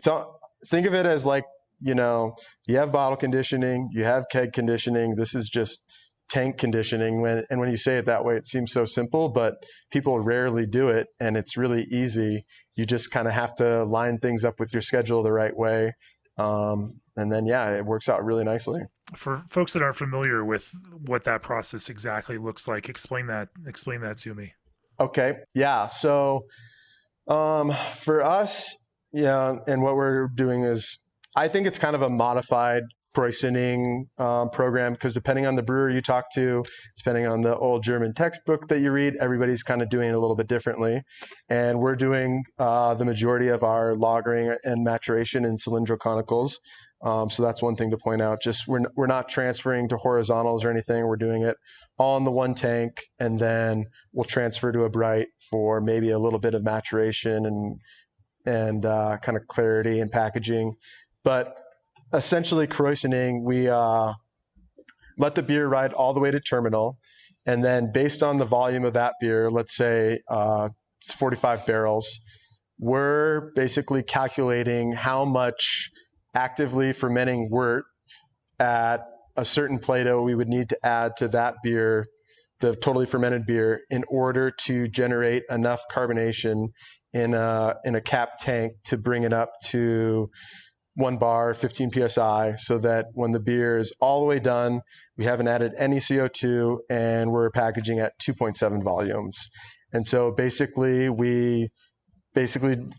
think of it as like, you have bottle conditioning, you have keg conditioning. This is just tank conditioning. When you say it that way, it seems so simple, but people rarely do it, and it's really easy. You just kind of have to line things up with your schedule the right way. And then, it works out really nicely. For folks that aren't familiar with what that process exactly looks like, explain that to me. Okay. Yeah. So, for us, and what we're doing is, I think it's kind of a modified krausening program, because depending on the brewer you talk to, depending on the old German textbook that you read, everybody's kind of doing it a little bit differently. And we're doing the majority of our lagering and maturation in cylindrical conicals. So that's one thing to point out. Just we're not transferring to horizontals or anything. We're doing it all in the one tank, and then we'll transfer to a bright for maybe a little bit of maturation and kind of clarity and packaging. But essentially, krausening, we let the beer ride all the way to terminal, and then based on the volume of that beer, let's say it's 45 barrels, we're basically calculating how much actively fermenting wort at a certain Plato we would need to add to that beer, the totally fermented beer, in order to generate enough carbonation in a capped tank to bring it up to 1 bar, 15 psi, so that when the beer is all the way done, we haven't added any CO2 and we're packaging at 2.7 volumes. And so basically we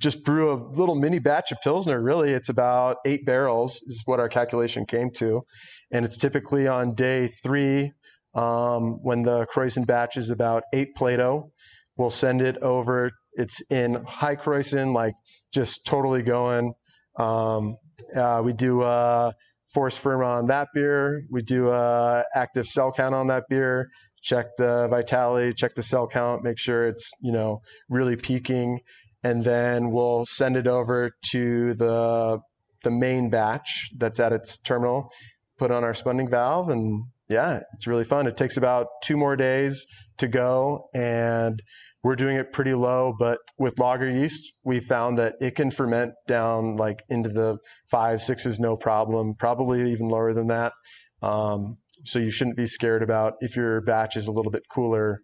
just brew a little mini batch of Pilsner. Really, it's about 8 barrels is what our calculation came to. And it's typically on day 3, when the krausen batch is about 8 Plato. We'll send it over. It's in high krausen, like just totally going. We do force firm on that beer. We do active cell count on that beer. Check the vitality, check the cell count, make sure it's, really peaking. And then we'll send it over to the main batch that's at its terminal, put on our spunding valve, and yeah, it's really fun. It takes about 2 more days to go, and we're doing it pretty low, but with lager yeast, we found that it can ferment down like into the 5, 6s, no problem, probably even lower than that. So you shouldn't be scared about if your batch is a little bit cooler,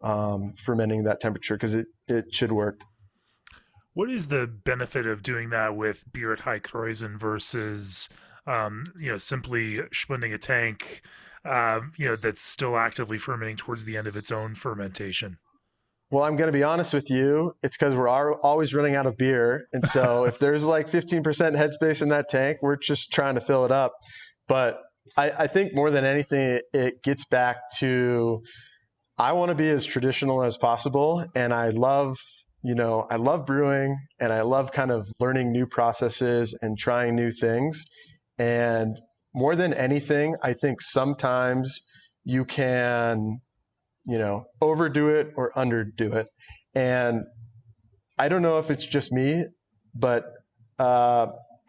fermenting that temperature, because it should work. What is the benefit of doing that with beer at high krausen versus, simply spunding a tank, that's still actively fermenting towards the end of its own fermentation? Well, I'm going to be honest with you. It's because we're always running out of beer. And so if there's like 15% headspace in that tank, we're just trying to fill it up. But I think more than anything, it gets back to, I want to be as traditional as possible. And I love brewing, and I love kind of learning new processes and trying new things. And more than anything, I think sometimes you can, overdo it or underdo it. And I don't know if it's just me, but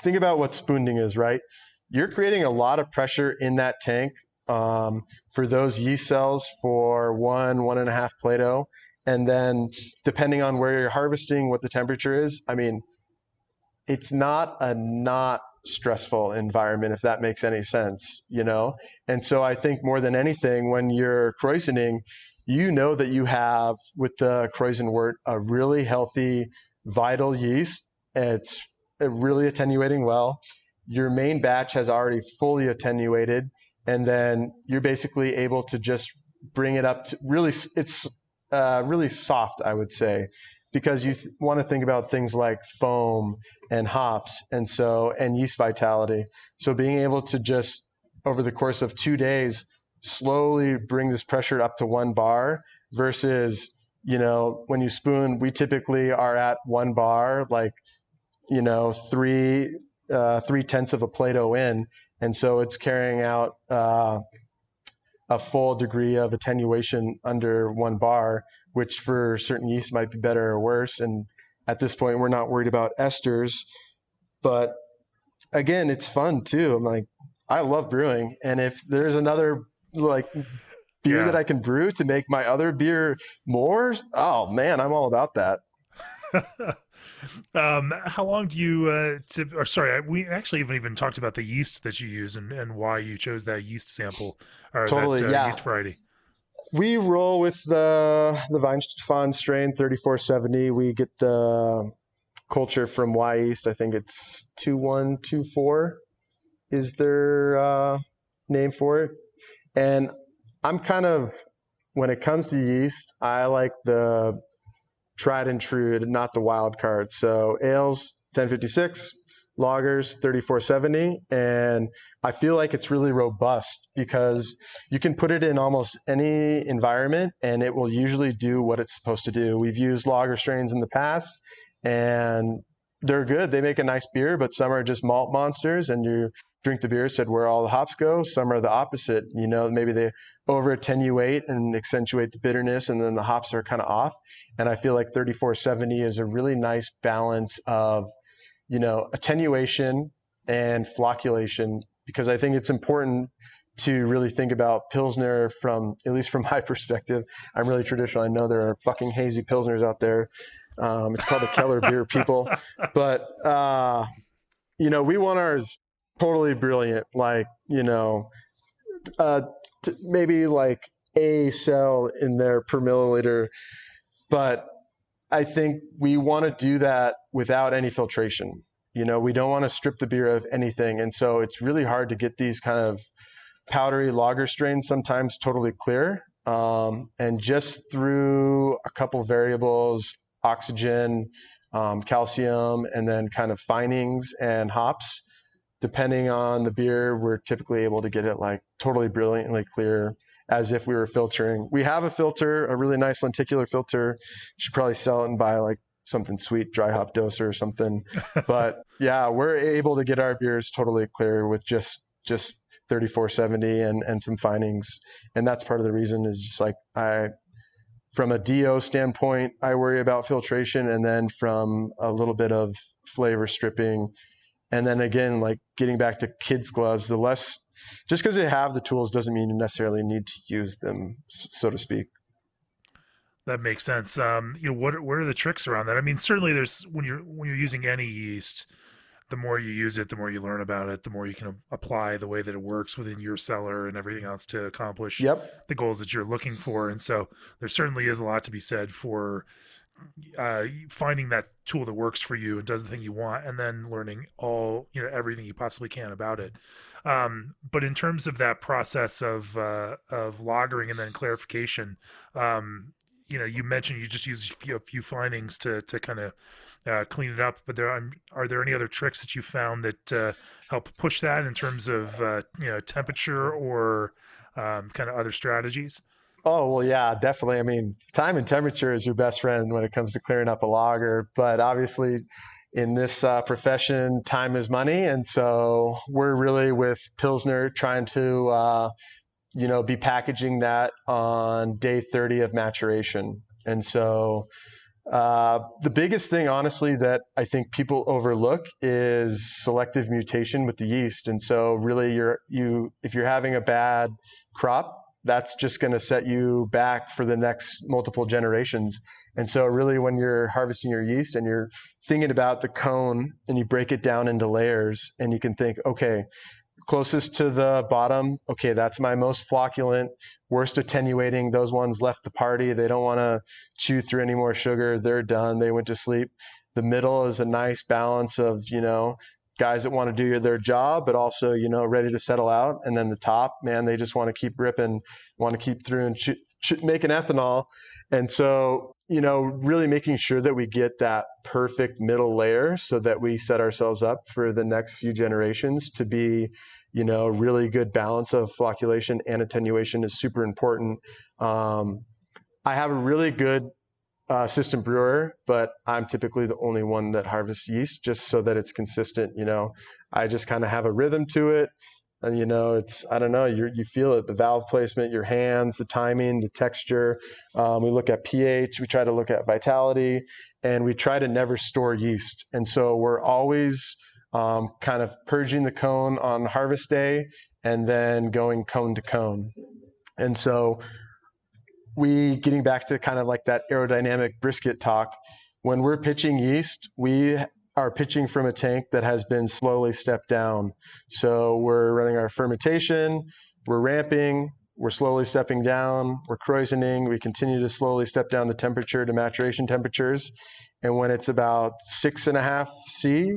think about what spunding is, right? You're creating a lot of pressure in that tank for those yeast cells for 1.5 Plato. And then depending on where you're harvesting, what the temperature is, I mean, it's not stressful environment, if that makes any sense, And so I think more than anything, when you're krausening, that you have with the krausen wort a really healthy, vital yeast. It's really attenuating well. Your main batch has already fully attenuated, and then you're basically able to just bring it up to it's really soft, I would say, because you want to think about things like foam and hops and yeast vitality. So being able to just over the course of 2 days slowly bring this pressure up to 1 bar versus, when you spoon, we typically are at 1 bar, like, 3/10 of a Plato in. And so it's carrying out a full degree of attenuation under 1 bar, which for certain yeast might be better or worse. And at this point, we're not worried about esters. But again, it's fun too. I'm like, I love brewing. And if there's another like beer that I can brew to make my other beer more, oh man, I'm all about that. How long do you, we actually haven't even talked about the yeast that you use and why you chose that yeast sample or Totally, that yeast variety. We roll with the Weihenstephan strain 3470. We get the culture from Yeast. I think it's 2124 is their name for it. And I'm kind of, when it comes to yeast, I like the tried and true, not the wild card. So ales 1056, lagers 3470, and I feel like it's really robust because you can put it in almost any environment and it will usually do what it's supposed to do. We've used lager strains in the past and they're good. They make a nice beer, but some are just malt monsters, and you drink the beer, said where all the hops go. Some are the opposite. Maybe they over attenuate and accentuate the bitterness, and then the hops are kind of off. And I feel like 3470 is a really nice balance of, attenuation and flocculation, because I think it's important to really think about Pilsner at least from my perspective. I'm really traditional. I know there are fucking hazy Pilsners out there. It's called a Keller beer, people. But we want ours totally brilliant, like, uh, maybe like a cell in there per milliliter. But I think we want to do that without any filtration. We don't want to strip the beer of anything. And so it's really hard to get these kind of powdery lager strains sometimes totally clear. And just through a couple variables, oxygen, calcium, and then kind of finings and hops, depending on the beer, we're typically able to get it like totally brilliantly clear as if we were filtering. We have a filter, a really nice lenticular filter. Should probably sell it and buy like something sweet, dry hop doser or something. But yeah, we're able to get our beers totally clear with just 3470 and some finings. And that's part of the reason is just like from a DO standpoint, I worry about filtration, and then from a little bit of flavor stripping. And then again, like getting back to kids' gloves, the less, just because they have the tools doesn't mean you necessarily need to use them, so to speak. That makes sense. What are the tricks around that? I mean, certainly there's when you're using any yeast, the more you use it, the more you learn about it, the more you can apply the way that it works within your cellar and everything else to accomplish Yep. the goals that you're looking for. And so there certainly is a lot to be said for finding that tool that works for you and does the thing you want, and then learning everything you possibly can about it. But in terms of that process of lagering and then clarification, you mentioned you just use a few findings to kind of clean it up. But are there any other tricks that you found that help push that in terms of temperature or kind of other strategies? Oh, well, yeah, definitely. I mean, time and temperature is your best friend when it comes to clearing up a lager. But obviously, in this profession, time is money. And so we're really with Pilsner trying to, be packaging that on day 30 of maturation. And so the biggest thing, honestly, that I think people overlook is selective mutation with the yeast. And so really if you're having a bad crop, that's just going to set you back for the next multiple generations. And so really when you're harvesting your yeast and you're thinking about the cone and you break it down into layers and you can think, okay, closest to the bottom, okay, that's my most flocculent, worst attenuating. Those ones left the party. They don't want to chew through any more sugar. They're done. They went to sleep. The middle is a nice balance of, guys that want to do their job, but also, ready to settle out. And then the top, man, they just want to keep ripping, want to keep through and making ethanol. And so, really making sure that we get that perfect middle layer so that we set ourselves up for the next few generations to be, really good balance of flocculation and attenuation is super important. I have a really good assistant brewer, but I'm typically the only one that harvests yeast just so that it's consistent. I just kind of have a rhythm to it. And, I don't know, you feel it, the valve placement, your hands, the timing, the texture. We look at pH, we try to look at vitality, and we try to never store yeast. And so we're always kind of purging the cone on harvest day and then going cone to cone. And so getting back to kind of like that aerodynamic brisket talk, when we're pitching yeast, we are pitching from a tank that has been slowly stepped down. So we're running our fermentation, we're ramping, we're slowly stepping down, we're krausening, we continue to slowly step down the temperature to maturation temperatures. And when it's about 6.5 C,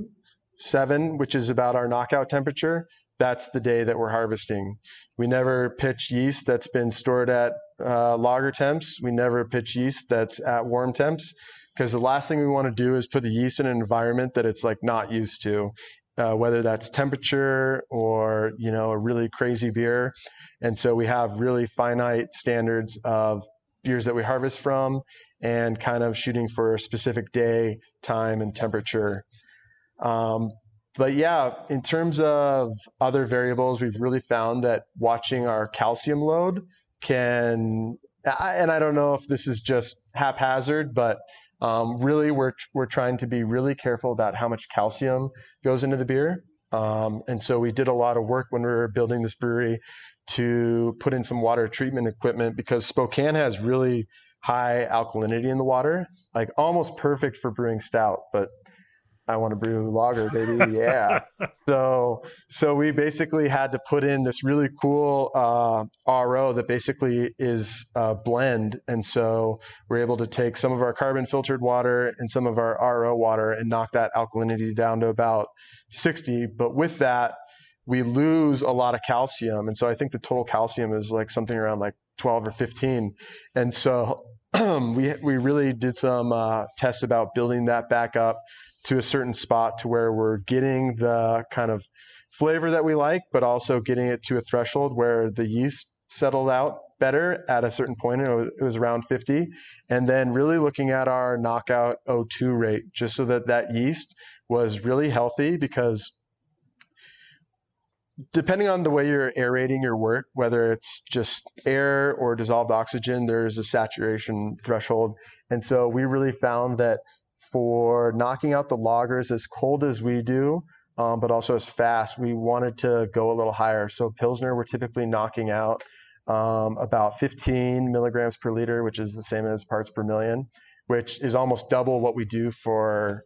7, which is about our knockout temperature, that's the day that we're harvesting. We never pitch yeast that's been stored at lager temps. We never pitch yeast that's at warm temps, because the last thing we want to do is put the yeast in an environment that it's like not used to, whether that's temperature or, a really crazy beer. And so we have really finite standards of beers that we harvest from and kind of shooting for a specific day, time, and temperature. But yeah, in terms of other variables, we've really found that watching our calcium load and I don't know if this is just haphazard, but really we're trying to be really careful about how much calcium goes into the beer. And so we did a lot of work when we were building this brewery to put in some water treatment equipment, because Spokane has really high alkalinity in the water, like almost perfect for brewing stout, but I want to brew lager, baby. Yeah. So we basically had to put in this really cool RO that basically is a blend. And so we're able to take some of our carbon filtered water and some of our RO water and knock that alkalinity down to about 60. But with that, we lose a lot of calcium. And so I think the total calcium is like something around like 12 or 15. And so we really did some tests about building that back up to a certain spot to where we're getting the kind of flavor that we like, but also getting it to a threshold where the yeast settled out better at a certain point. It was around 50. And then really looking at our knockout O2 rate, just so that that yeast was really healthy, because depending on the way you're aerating your wort, whether it's just air or dissolved oxygen, there's a saturation threshold. And so we really found that for knocking out the lagers as cold as we do, but also as fast, we wanted to go a little higher. So Pilsner, we're typically knocking out about 15 milligrams per liter, which is the same as parts per million, which is almost double what we do for,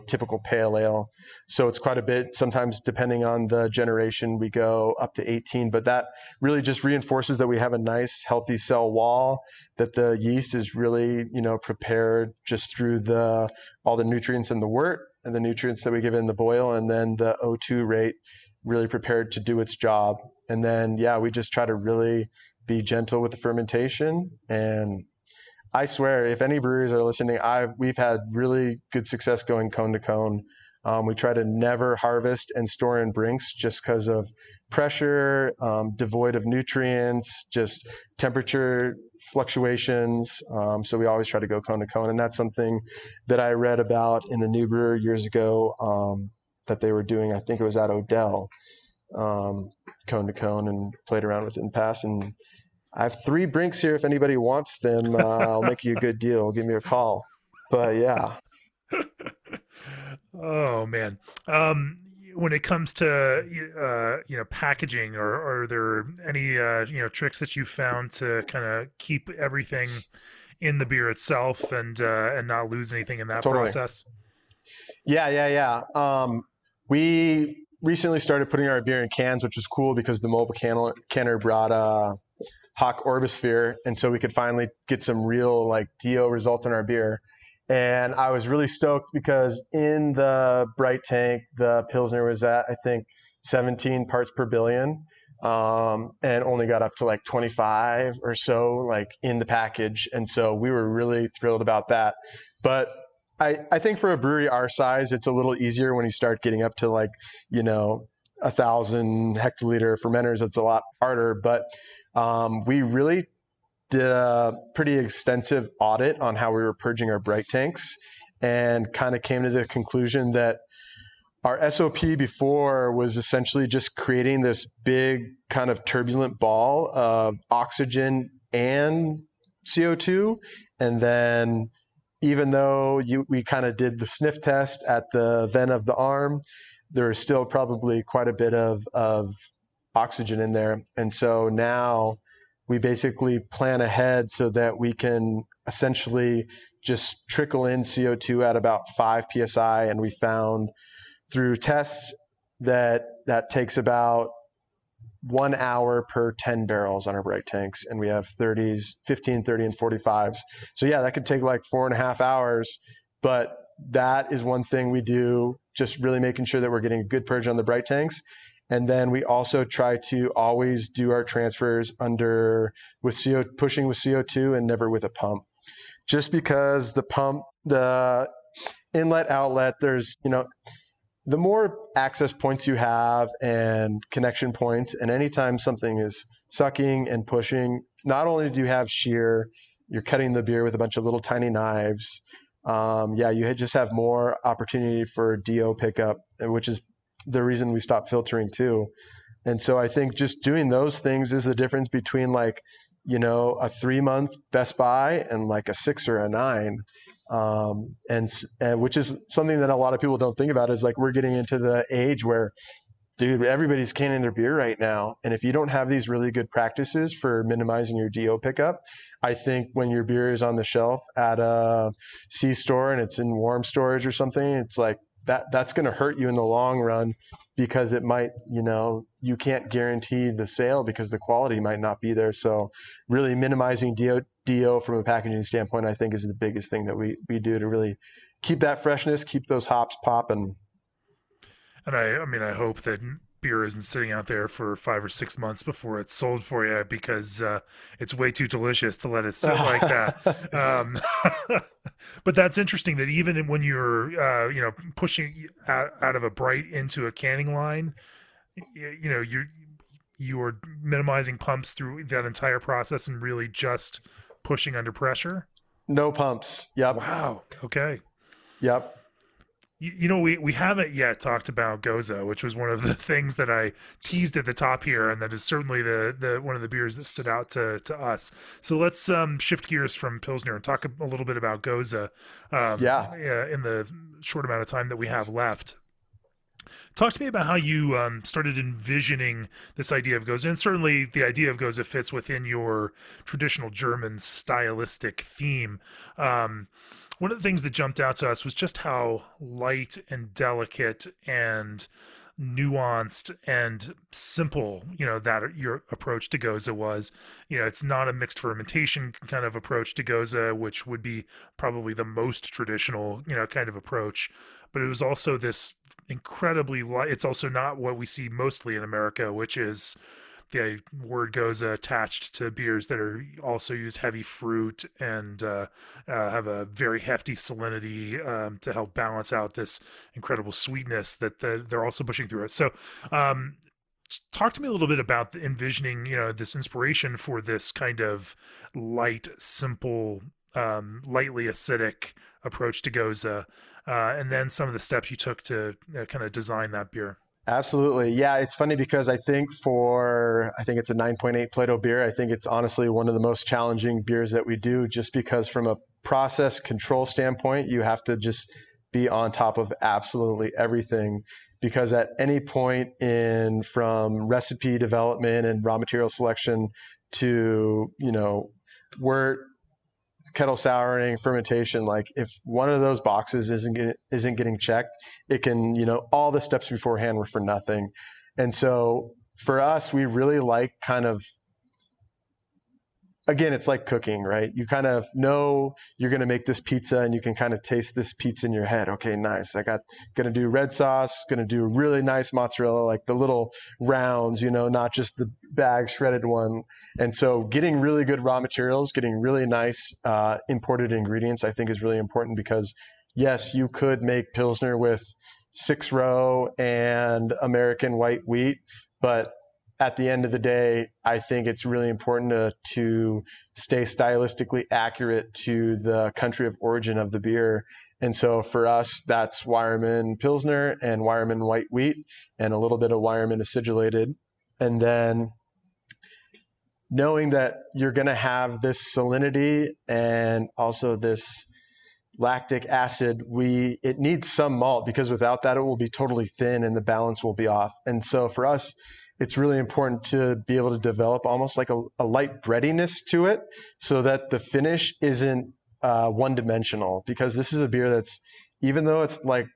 typical pale ale. So it's quite a bit. Sometimes, depending on the generation, we go up to 18, but that really just reinforces that we have a nice, healthy cell wall, that the yeast is really, prepared just through all the nutrients in the wort and the nutrients that we give in the boil, and then the O2 rate really prepared to do its job. And then, we just try to really be gentle with the fermentation. And I swear, if any breweries are listening, we've had really good success going cone to cone. We try to never harvest and store in brinks just because of pressure, devoid of nutrients, just temperature fluctuations. So we always try to go cone to cone. And that's something that I read about in the New Brewer years ago, that they were doing. I think it was at Odell, cone to cone, and played around with it in the past. And I have 3 brinks here. If anybody wants them, I'll make you a good deal. Give me a call. But yeah. Oh man. When it comes to packaging, or are there any tricks that you found to kind of keep everything in the beer itself and not lose anything in that Totally. process? Yeah. We recently started putting our beer in cans, which was cool because the mobile canner brought Hawk Orbisphere, and so we could finally get some real DO results in our beer. And I was really stoked because in the bright tank, the Pilsner was at, I think, 17 parts per billion, and only got up to 25 or so in the package. And so we were really thrilled about that. But I think for a brewery our size, it's a little easier when you start getting up to 1,000 hectoliter fermenters. It's a lot harder. But we really did a pretty extensive audit on how we were purging our bright tanks, and kind of came to the conclusion that our SOP before was essentially just creating this big kind of turbulent ball of oxygen and CO2. And then even though we kind of did the sniff test at the vent of the arm, there is still probably quite a bit of oxygen in there. And so now we basically plan ahead so that we can essentially just trickle in CO2 at about 5 psi. And we found through tests that takes about 1 hour per 10 barrels on our bright tanks. And we have 30s, 15, 30, and 45s. So yeah, that could take 4.5 hours. But that is one thing we do, just really making sure that we're getting a good purge on the bright tanks. And then we also try to always do our transfers pushing with CO2 and never with a pump. Just because the pump, the inlet outlet, there's, the more access points you have and connection points, and anytime something is sucking and pushing, not only do you have shear, you're cutting the beer with a bunch of little tiny knives. You just have more opportunity for DO pickup, which is the reason we stopped filtering too. And so I think just doing those things is the difference between a 3-month Best Buy and a 6 or a 9. And which is something that a lot of people don't think about, is we're getting into the age where, dude, everybody's canning their beer right now. And if you don't have these really good practices for minimizing your DO pickup, I think when your beer is on the shelf at a C store and it's in warm storage or something, it's that's going to hurt you in the long run, because it might, you can't guarantee the sale because the quality might not be there. So really minimizing DO from a packaging standpoint, I think, is the biggest thing that we do to really keep that freshness, keep those hops popping. And I mean, I hope that beer isn't sitting out there for 5 or 6 months before it's sold for you, because it's way too delicious to let it sit like that. Um, but that's interesting that even when you're, pushing out of a bright into a canning line, you're minimizing pumps through that entire process and really just pushing under pressure. No pumps. Yep. Wow. Okay. Yep. We haven't yet talked about Gose, which was one of the things that I teased at the top here, and that is certainly the one of the beers that stood out to us. So let's shift gears from Pilsner and talk a little bit about Gose Yeah. in the short amount of time that we have left. Talk to me about how you started envisioning this idea of Gose, and certainly the idea of Gose fits within your traditional German stylistic theme. One of the things that jumped out to us was just how light and delicate and nuanced and simple, that your approach to Gose was. It's not a mixed fermentation kind of approach to Gose, which would be probably the most traditional, kind of approach. But it was also this incredibly light. It's also not what we see mostly in America, which is the word Gose attached to beers that are also use heavy fruit and have a very hefty salinity to help balance out this incredible sweetness that they're also pushing through it. So talk to me a little bit about envisioning, this inspiration for this kind of light, simple, lightly acidic approach to Gose, and then some of the steps you took to kind of design that beer. Absolutely. Yeah, it's funny because I think it's a 9.8 Plato beer. I think it's honestly one of the most challenging beers that we do, just because from a process control standpoint, you have to just be on top of absolutely everything, because at any point from recipe development and raw material selection to, wort, kettle souring, fermentation, like if one of those boxes isn't getting checked, it can, all the steps beforehand were for nothing. And so for us, we really like kind of, again, it's like cooking, right? You kind of know you're going to make this pizza, and you can kind of taste this pizza in your head. Okay, nice. Going to do red sauce, going to do really nice mozzarella, like the little rounds, not just the bag shredded one. And so getting really good raw materials, getting really nice imported ingredients, I think is really important, because yes, you could make Pilsner with 6-row and American white wheat, but at the end of the day, I think it's really important to stay stylistically accurate to the country of origin of the beer. And so for us, that's Weyermann Pilsner and Weyermann white wheat and a little bit of Weyermann acidulated. And then knowing that you're going to have this salinity and also this lactic acid, it needs some malt, because without that, it will be totally thin and the balance will be off. And so for us, it's really important to be able to develop almost like a light breadiness to it, so that the finish isn't one-dimensional, because this is a beer that's, even though it's like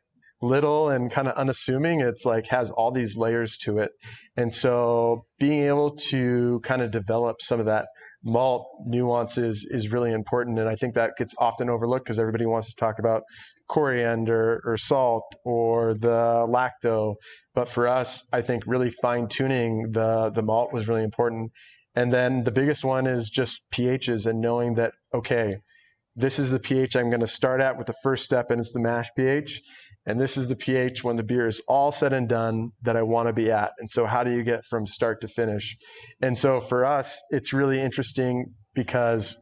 little and kind of unassuming, it's like has all these layers to it. And so being able to kind of develop some of that malt nuances is really important. And I think that gets often overlooked because everybody wants to talk about coriander or salt or the lacto. But for us, I think really fine tuning the malt was really important. And then the biggest one is just pHs, and knowing that, okay, this is the pH I'm going to start at with the first step, and it's the mash pH. And this is the pH when the beer is all said and done that I want to be at. And so how do you get from start to finish? And so for us, it's really interesting because,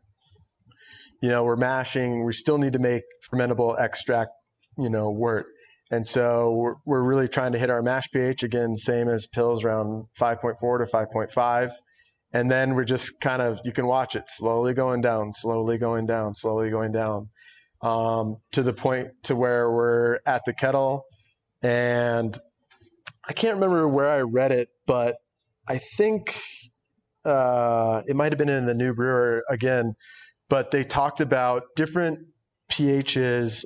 we're mashing, we still need to make fermentable extract, wort. And so we're really trying to hit our mash pH, again, same as pills, around 5.4 to 5.5. And then we're just kind of, you can watch it slowly going down, slowly going down, slowly going down. To the point to where we're at the kettle. And I can't remember where I read it, but I think it might have been in the New Brewer again, but they talked about different pHs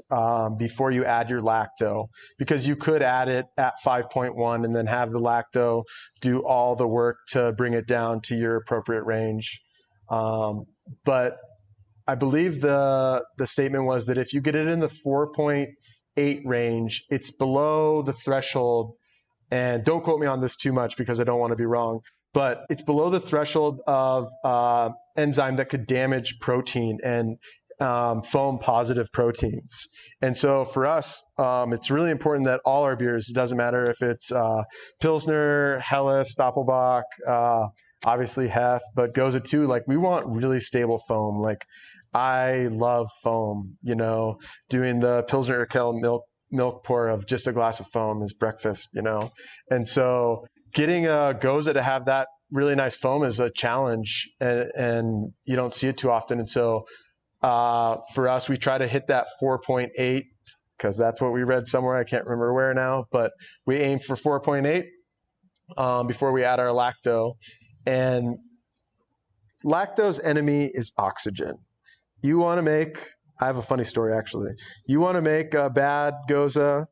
before you add your lacto, because you could add it at 5.1 and then have the lacto do all the work to bring it down to your appropriate range. But I believe the statement was that if you get it in the 4.8 range, it's below the threshold. And don't quote me on this too much because I don't want to be wrong, but it's below the threshold of enzyme that could damage protein and foam positive proteins. And so for us, it's really important that all our beers, it doesn't matter if it's Pilsner, Helles, Doppelbock, obviously Hef, but Gose too, like we want really stable foam. Like I love foam, you know, doing the Pilsner Urquell milk pour of just a glass of foam is breakfast, you know? And so getting a Gose to have that really nice foam is a challenge, and you don't see it too often. And so for us, we try to hit that 4.8 because that's what we read somewhere. I can't remember where now, but we aim for 4.8 before we add our lacto. And lacto's enemy is oxygen. You want to make, I have a funny story actually. You want to make a bad Gose,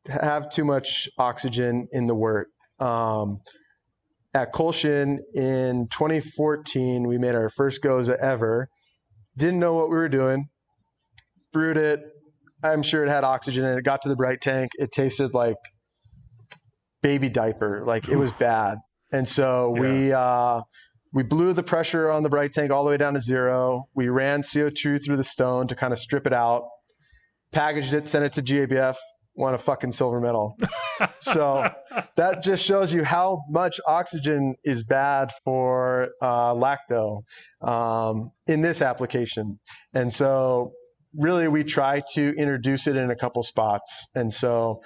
have too much oxygen in the wort. At Kolshin in 2014, we made our first Gose ever. Didn't know what we were doing. Brewed it. I'm sure it had oxygen in it. It got to the bright tank. It tasted like baby diaper. Like it was bad. And so we blew the pressure on the bright tank all the way down to 0. We ran CO2 through the stone to kind of strip it out, packaged it, sent it to GABF, won a fucking silver medal. So that just shows you how much oxygen is bad for lacto in this application. And so really we try to introduce it in a couple spots. And so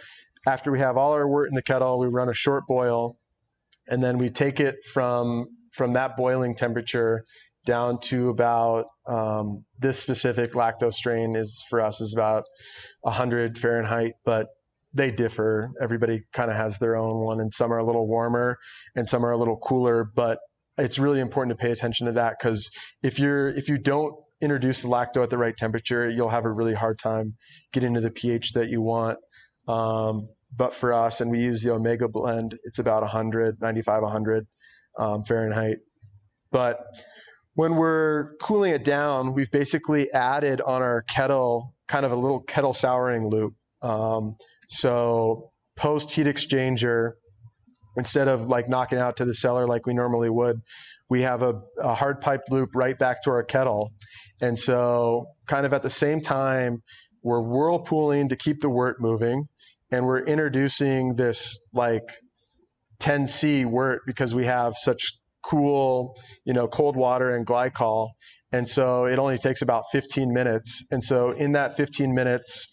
after we have all our wort in the kettle, we run a short boil, and then we take it from that boiling temperature down to about this specific lacto strain is for us is about 100 Fahrenheit, but they differ. Everybody kind of has their own one, and some are a little warmer and some are a little cooler, but it's really important to pay attention to that, because if you don't introduce the lacto at the right temperature, you'll have a really hard time getting to the pH that you want. But for us, and we use the Omega blend, it's about 100, 95, 100 Fahrenheit. But when we're cooling it down, we've basically added on our kettle kind of a little kettle souring loop. So post heat exchanger, instead of like knocking out to the cellar like we normally would, we have a hard pipe loop right back to our kettle. And so kind of at the same time, we're whirlpooling to keep the wort moving, and we're introducing this like 10C wort because we have such cool, you know, cold water and glycol. And so it only takes about 15 minutes. And so in that 15 minutes,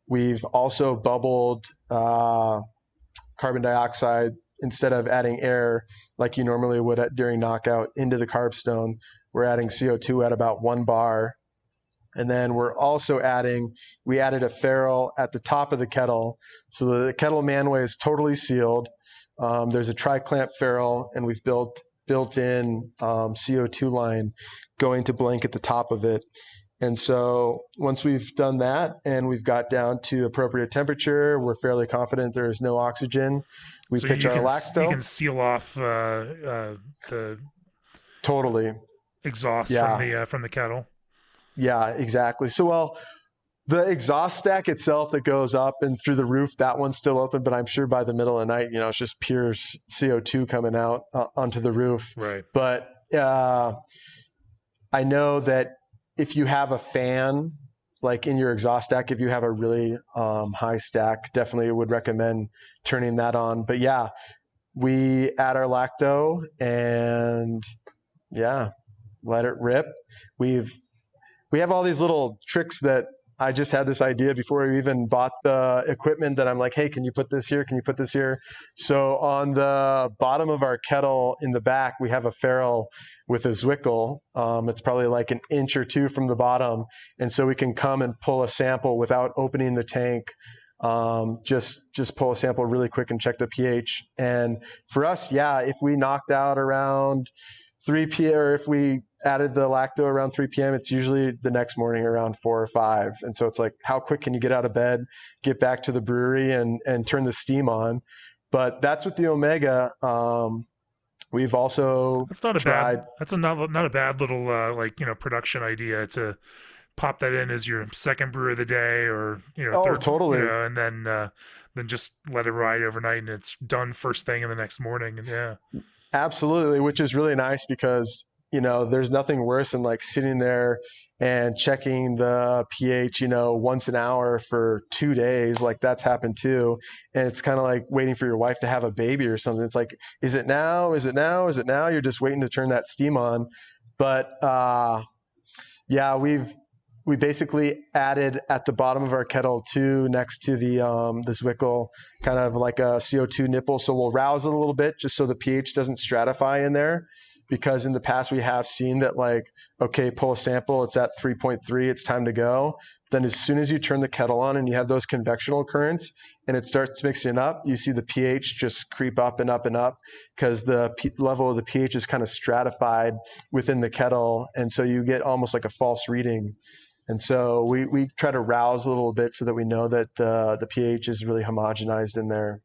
we've also bubbled carbon dioxide instead of adding air like you normally would during knockout into the carb stone. We're adding CO2 at about 1 bar. And then we're also we added a ferrule at the top of the kettle. So the kettle manway is totally sealed. There's a tri-clamp ferrule, and we've built in CO2 line going to blanket the top of it. And so once we've done that and we've got down to appropriate temperature, we're fairly confident there is no oxygen. We pitch our lacto. You can seal off the totally exhaust from the kettle. Yeah, exactly. So, well, the exhaust stack itself that goes up and through the roof, that one's still open, but I'm sure by the middle of the night, you know, it's just pure CO2 coming out onto the roof. Right. But I know that if you have a fan, like in your exhaust stack, if you have a really high stack, definitely would recommend turning that on. But yeah, we add our lacto and let it rip. We have all these little tricks that I just had this idea before we even bought the equipment that I'm like, hey, can you put this here? Can you put this here? So on the bottom of our kettle in the back, we have a ferrule with a Zwickel. It's probably like 1 inch or 2 from the bottom. And so we can come and pull a sample without opening the tank. Just pull a sample really quick and check the pH. And for us, if we knocked out around 3 p.m. or if we added the lacto around 3 p.m., it's usually the next morning around 4 or 5. And so it's like, how quick can you get out of bed, get back to the brewery and turn the steam on? But that's with the Omega. We've also That's not a bad. tried. That's a not a bad little like production idea to pop that in as your second brew of the day, or Oh, third, totally. and then just let it ride overnight and it's done first thing in the next morning. And yeah, Absolutely, which is really nice because, there's nothing worse than like sitting there and checking the pH, once an hour for 2 days. Like that's happened too. And it's kind of like waiting for your wife to have a baby or something. It's like, is it now? Is it now? Is it now? You're just waiting to turn that steam on. But yeah, we basically added at the bottom of our kettle too, next to the Zwickel, kind of like a CO2 nipple. So we'll rouse it a little bit just so the pH doesn't stratify in there. Because in the past we have seen that, like, okay, pull a sample, it's at 3.3, it's time to go. Then as soon as you turn the kettle on and you have those convectional currents and it starts mixing up, you see the pH just creep up and up and up because the level of the pH is kind of stratified within the kettle. And so you get almost like a false reading. And so we try to rouse a little bit so that we know that the pH is really homogenized in there.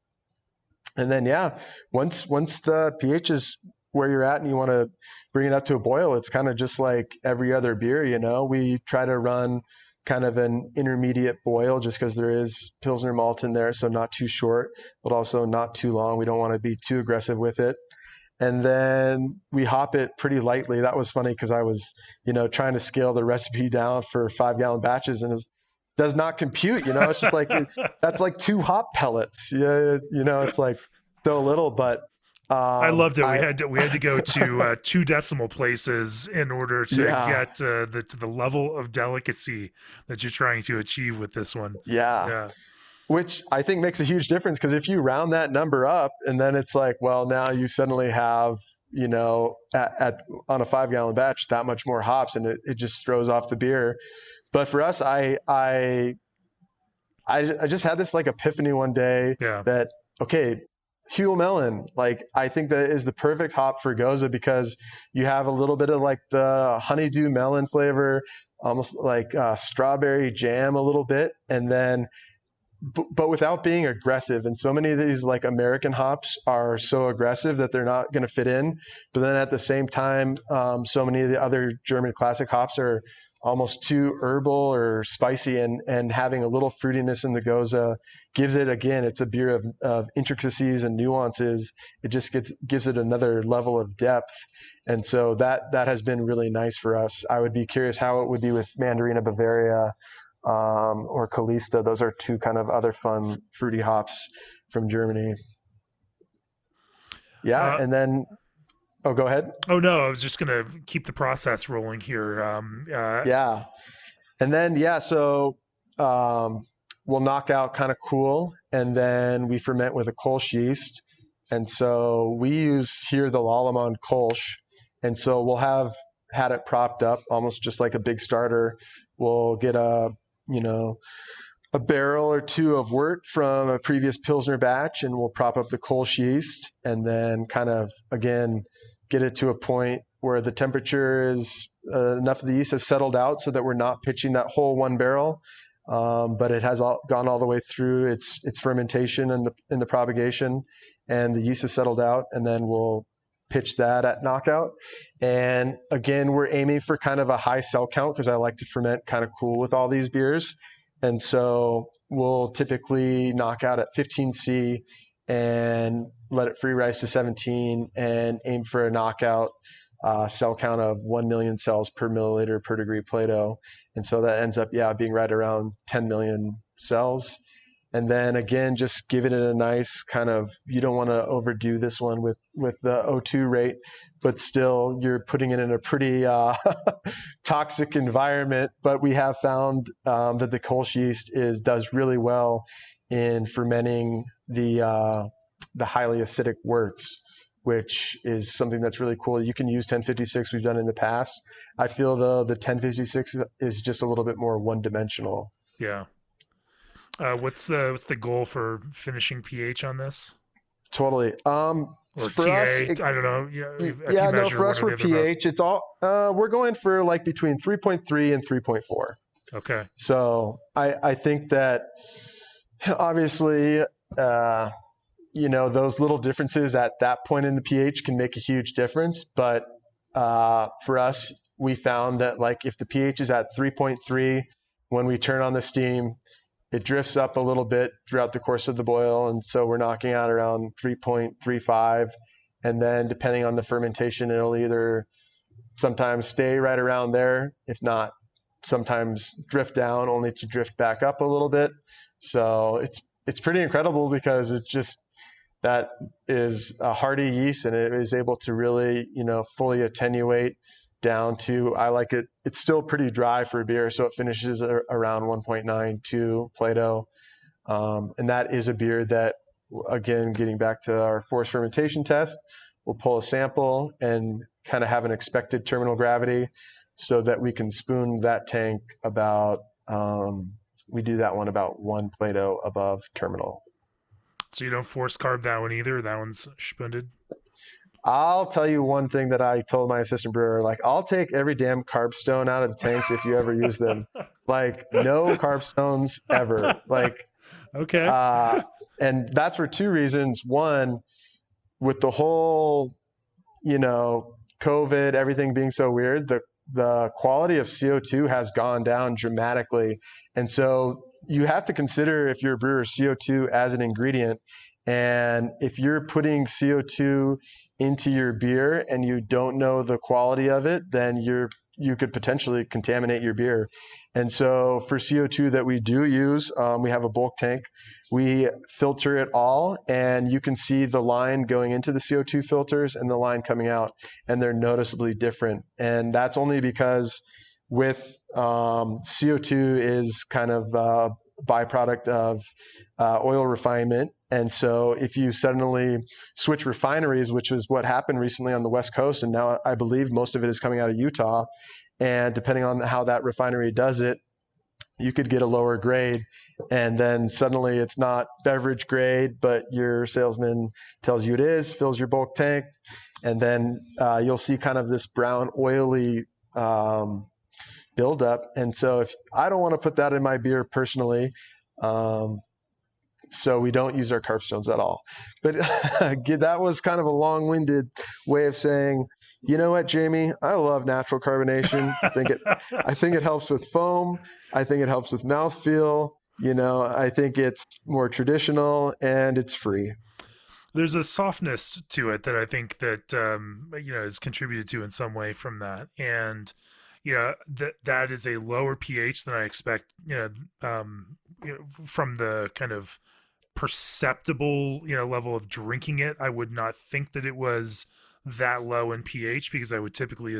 And then, yeah, once the pH is where you're at and you want to bring it up to a boil, it's kind of just like every other beer, We try to run kind of an intermediate boil just because there is Pilsner malt in there, so not too short, but also not too long. We don't want to be too aggressive with it. And then we hop it pretty lightly. That was funny because I was, trying to scale the recipe down for 5-gallon batches, and it does not compute. It's just like that's like 2 hop pellets. Yeah, it's like so little. But I loved it. We had to go to 2 decimal places in order to yeah, get to the level of delicacy that you're trying to achieve with this one. yeah. Yeah. Which I think makes a huge difference because if you round that number up and then it's like, well, now you suddenly have, at on a 5-gallon batch, that much more hops, and it just throws off the beer. But for us, I just had this like epiphany one day Yeah. that, okay, Huel melon, like I think that is the perfect hop for Gose because you have a little bit of like the honeydew melon flavor, almost like strawberry jam a little bit, and then but without being aggressive. And so many of these like American hops are so aggressive that they're not going to fit in. But then at the same time, so many of the other German classic hops are almost too herbal or spicy, and having a little fruitiness in the Gose gives it, again, it's a beer of intricacies and nuances. It just gives it another level of depth. And so that has been really nice for us. I would be curious how it would be with Mandarina Bavaria, or Kalista. Those are 2 kind of other fun fruity hops from Germany. Yeah, Uh, and then go ahead. oh no, I was just gonna keep the process rolling here. Yeah, and then so we'll knock out kind of cool, and then we ferment with a Kolsch yeast. And so we use here the Lallemand Kolsch, and so we'll have had it propped up almost just like a big starter. We'll get a barrel or 2 of wort from a previous Pilsner batch, and we'll prop up the Kolsch yeast and then kind of, again, get it to a point where the temperature is enough of the yeast has settled out so that we're not pitching that whole 1 barrel, but it has gone all the way through its fermentation and the propagation, and the yeast has settled out, and then we'll pitch that at knockout. And again, we're aiming for kind of a high cell count because I like to ferment kind of cool with all these beers. And so we'll typically knock out at 15C and let it free rise to 17 and aim for a knockout cell count of 1 million cells per milliliter per degree Plato. And so that ends up, being right around 10 million cells. And then again, just giving it a nice kind of, you don't want to overdo this one with the O2 rate, but still you're putting it in a pretty toxic environment. But we have found that the Kolsch yeast does really well in fermenting the highly acidic worts, which is something that's really cool. You can use 1056, we've done in the past. I feel though the 1056 is just a little bit more one-dimensional. yeah. What's the goal for finishing pH on this? Totally. or For us, TA? I don't know. If you yeah, no, measure for one us, or we're the other both. pH. It's all, we're going for like between 3.3 and 3.4. Okay. So I think that obviously, those little differences at that point in the pH can make a huge difference. But for us, we found that like if the pH is at 3.3, when we turn on the steam, it drifts up a little bit throughout the course of the boil. And so we're knocking out around 3.35. And then depending on the fermentation, it'll either sometimes stay right around there. If not, sometimes drift down only to drift back up a little bit. So it's pretty incredible because it's just, that is a hardy yeast and it is able to really, fully attenuate down to, I like it. It's still pretty dry for a beer. So it finishes around 1.92 Plato. And that is a beer that, again, getting back to our forced fermentation test, we'll pull a sample and kind of have an expected terminal gravity so that we can spoon that tank about, we do that one about 1 Plato above terminal. So you don't force carb that one either. That one's spunded. I'll tell you one thing that I told my assistant brewer, like, I'll take every damn carb stone out of the tanks if you ever use them. Like, no carb stones ever. Like, Okay. and that's for two reasons. One, with the whole, COVID, everything being so weird, the quality of CO2 has gone down dramatically. And so you have to consider, if you're a brewer, CO2 as an ingredient. And if you're putting CO2 into your beer and you don't know the quality of it, then you could potentially contaminate your beer. And so for CO2 that we do use, we have a bulk tank. We filter it all, and you can see the line going into the CO2 filters and the line coming out, and they're noticeably different. And that's only because with CO2 is kind of a byproduct of oil refinement. And so if you suddenly switch refineries, which is what happened recently on the West Coast, and now I believe most of it is coming out of Utah, and depending on how that refinery does it, you could get a lower grade. And then suddenly it's not beverage grade, but your salesman tells you it is, fills your bulk tank. And then you'll see kind of this brown, oily buildup. And so if I don't want to put that in my beer personally, so we don't use our carb stones at all. But that was kind of a long-winded way of saying, you know what, Jamie? I love natural carbonation. I think it helps with foam. I think it helps with mouthfeel. I think it's more traditional and it's free. There's a softness to it that I think that is contributed to in some way from that, and that is a lower pH than I expect. From the kind of perceptible level of drinking it, I would not think that it was that low in pH, because I would typically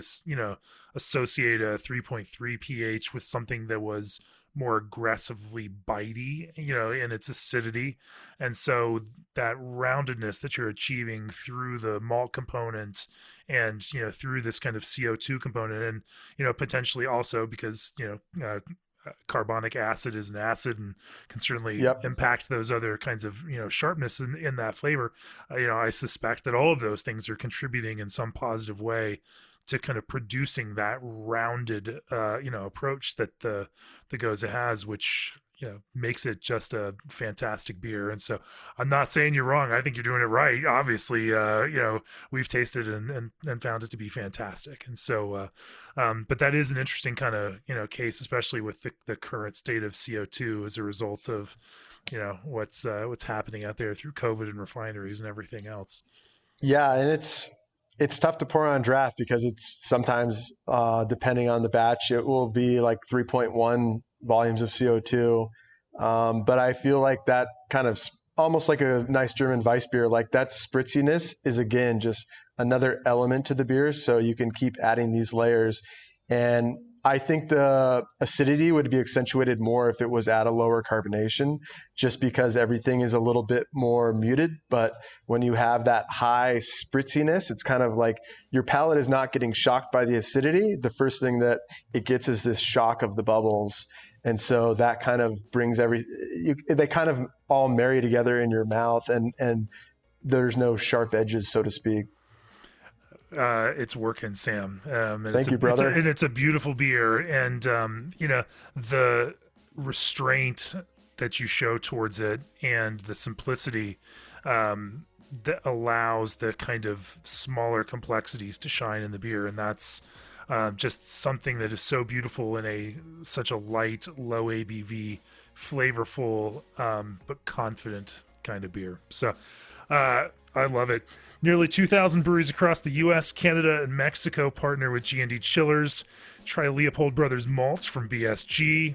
associate a 3.3 pH with something that was more aggressively bitey in its acidity. And so that roundedness that you're achieving through the malt component and through this kind of CO2 component, and potentially also because carbonic acid is an acid and can certainly Yep. impact those other kinds of sharpness in that flavor. I suspect that all of those things are contributing in some positive way to kind of producing that rounded approach that the Gose has, which makes it just a fantastic beer. And so I'm not saying you're wrong. I think you're doing it right. Obviously, we've tasted and found it to be fantastic. And so, but that is an interesting kind of, case, especially with the current state of CO2 as a result of, what's happening out there through COVID and refineries and everything else. Yeah. And it's tough to pour on draft because it's sometimes, depending on the batch, it will be like 3.1 volumes of CO2. But I feel like that kind of almost like a nice German Weiss beer, like that spritziness is again just another element to the beer. So you can keep adding these layers. And I think the acidity would be accentuated more if it was at a lower carbonation, just because everything is a little bit more muted. But when you have that high spritziness, it's kind of like your palate is not getting shocked by the acidity. The first thing that it gets is this shock of the bubbles. And so that kind of brings they kind of all marry together in your mouth. And there's no sharp edges, so to speak. It's working, Sam. And Thank you, brother. And it's a beautiful beer. And, the restraint that you show towards it and the simplicity that allows the kind of smaller complexities to shine in the beer. And that's just something that is so beautiful in such a light, low ABV, flavorful, but confident kind of beer. So I love it. Nearly 2,000 breweries across the U.S., Canada, and Mexico partner with G&D Chillers. Try Leopold Brothers Malt from BSG.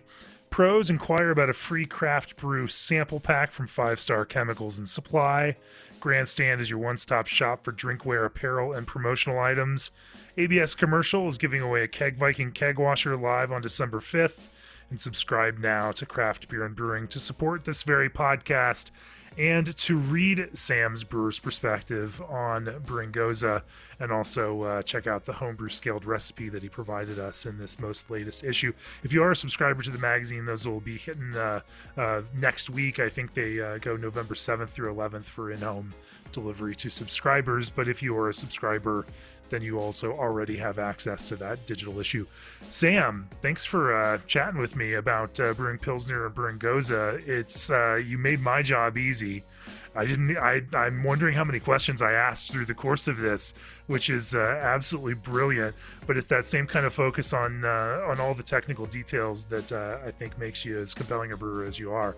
Pros, inquire about a free craft brew sample pack from 5 Star Chemicals and Supply. Grandstand is your one-stop shop for drinkware, apparel, and promotional items. ABS Commercial is giving away a Keg Viking keg washer live on December 5th. And subscribe now to Craft Beer and Brewing to support this very podcast and to read Sam's brewer's perspective on brewing Gose, and also check out the homebrew scaled recipe that he provided us in this most latest issue. If you are a subscriber to the magazine, those will be hitting next week. I think they go November 7th through 11th for in-home delivery to subscribers. But if you are a subscriber, then you also already have access to that digital issue. Sam, thanks for chatting with me about brewing Pilsner and brewing Gose. It's you made my job easy. I'm wondering how many questions I asked through the course of this, which is absolutely brilliant. But it's that same kind of focus on all the technical details that I think makes you as compelling a brewer as you are.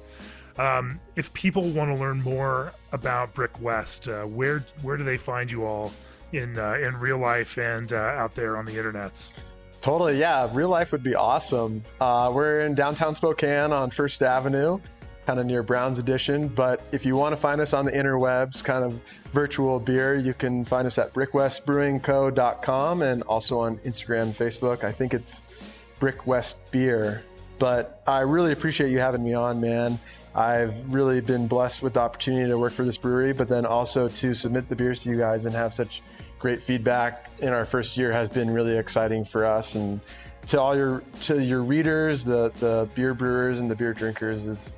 If people want to learn more about Brick West, where do they find you all in real life and out there on the internets? Totally, yeah. Real life would be awesome. We're in downtown Spokane on First Avenue, kind of near Brown's Addition. But if you want to find us on the interwebs, kind of virtual beer, you can find us at brickwestbrewingco.com and also on Instagram and Facebook. I think it's Brick West Beer. But I really appreciate you having me on, man. I've really been blessed with the opportunity to work for this brewery, but then also to submit the beers to you guys and have such great feedback in our first year has been really exciting for us. And to your readers, the beer brewers and the beer drinkers, is,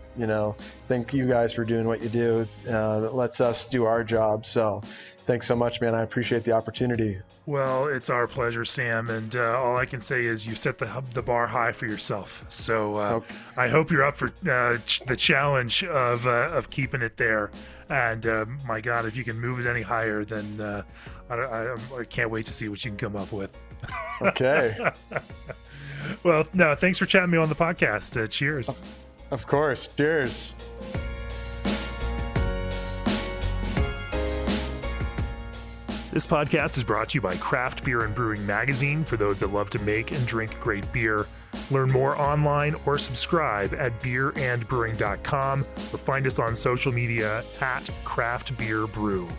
thank you guys for doing what you do. That lets us do our job. So thanks so much, man. I appreciate the opportunity. Well, it's our pleasure, Sam. And all I can say is you set the bar high for yourself. So Okay. I hope you're up for the challenge of keeping it there. And my God, if you can move it any higher, then I can't wait to see what you can come up with. Okay. Well, no, thanks for chatting me on the podcast. Cheers. Of course. Cheers. This podcast is brought to you by Craft Beer and Brewing Magazine for those that love to make and drink great beer. Learn more online or subscribe at beerandbrewing.com or find us on social media at Craft Beer Brew.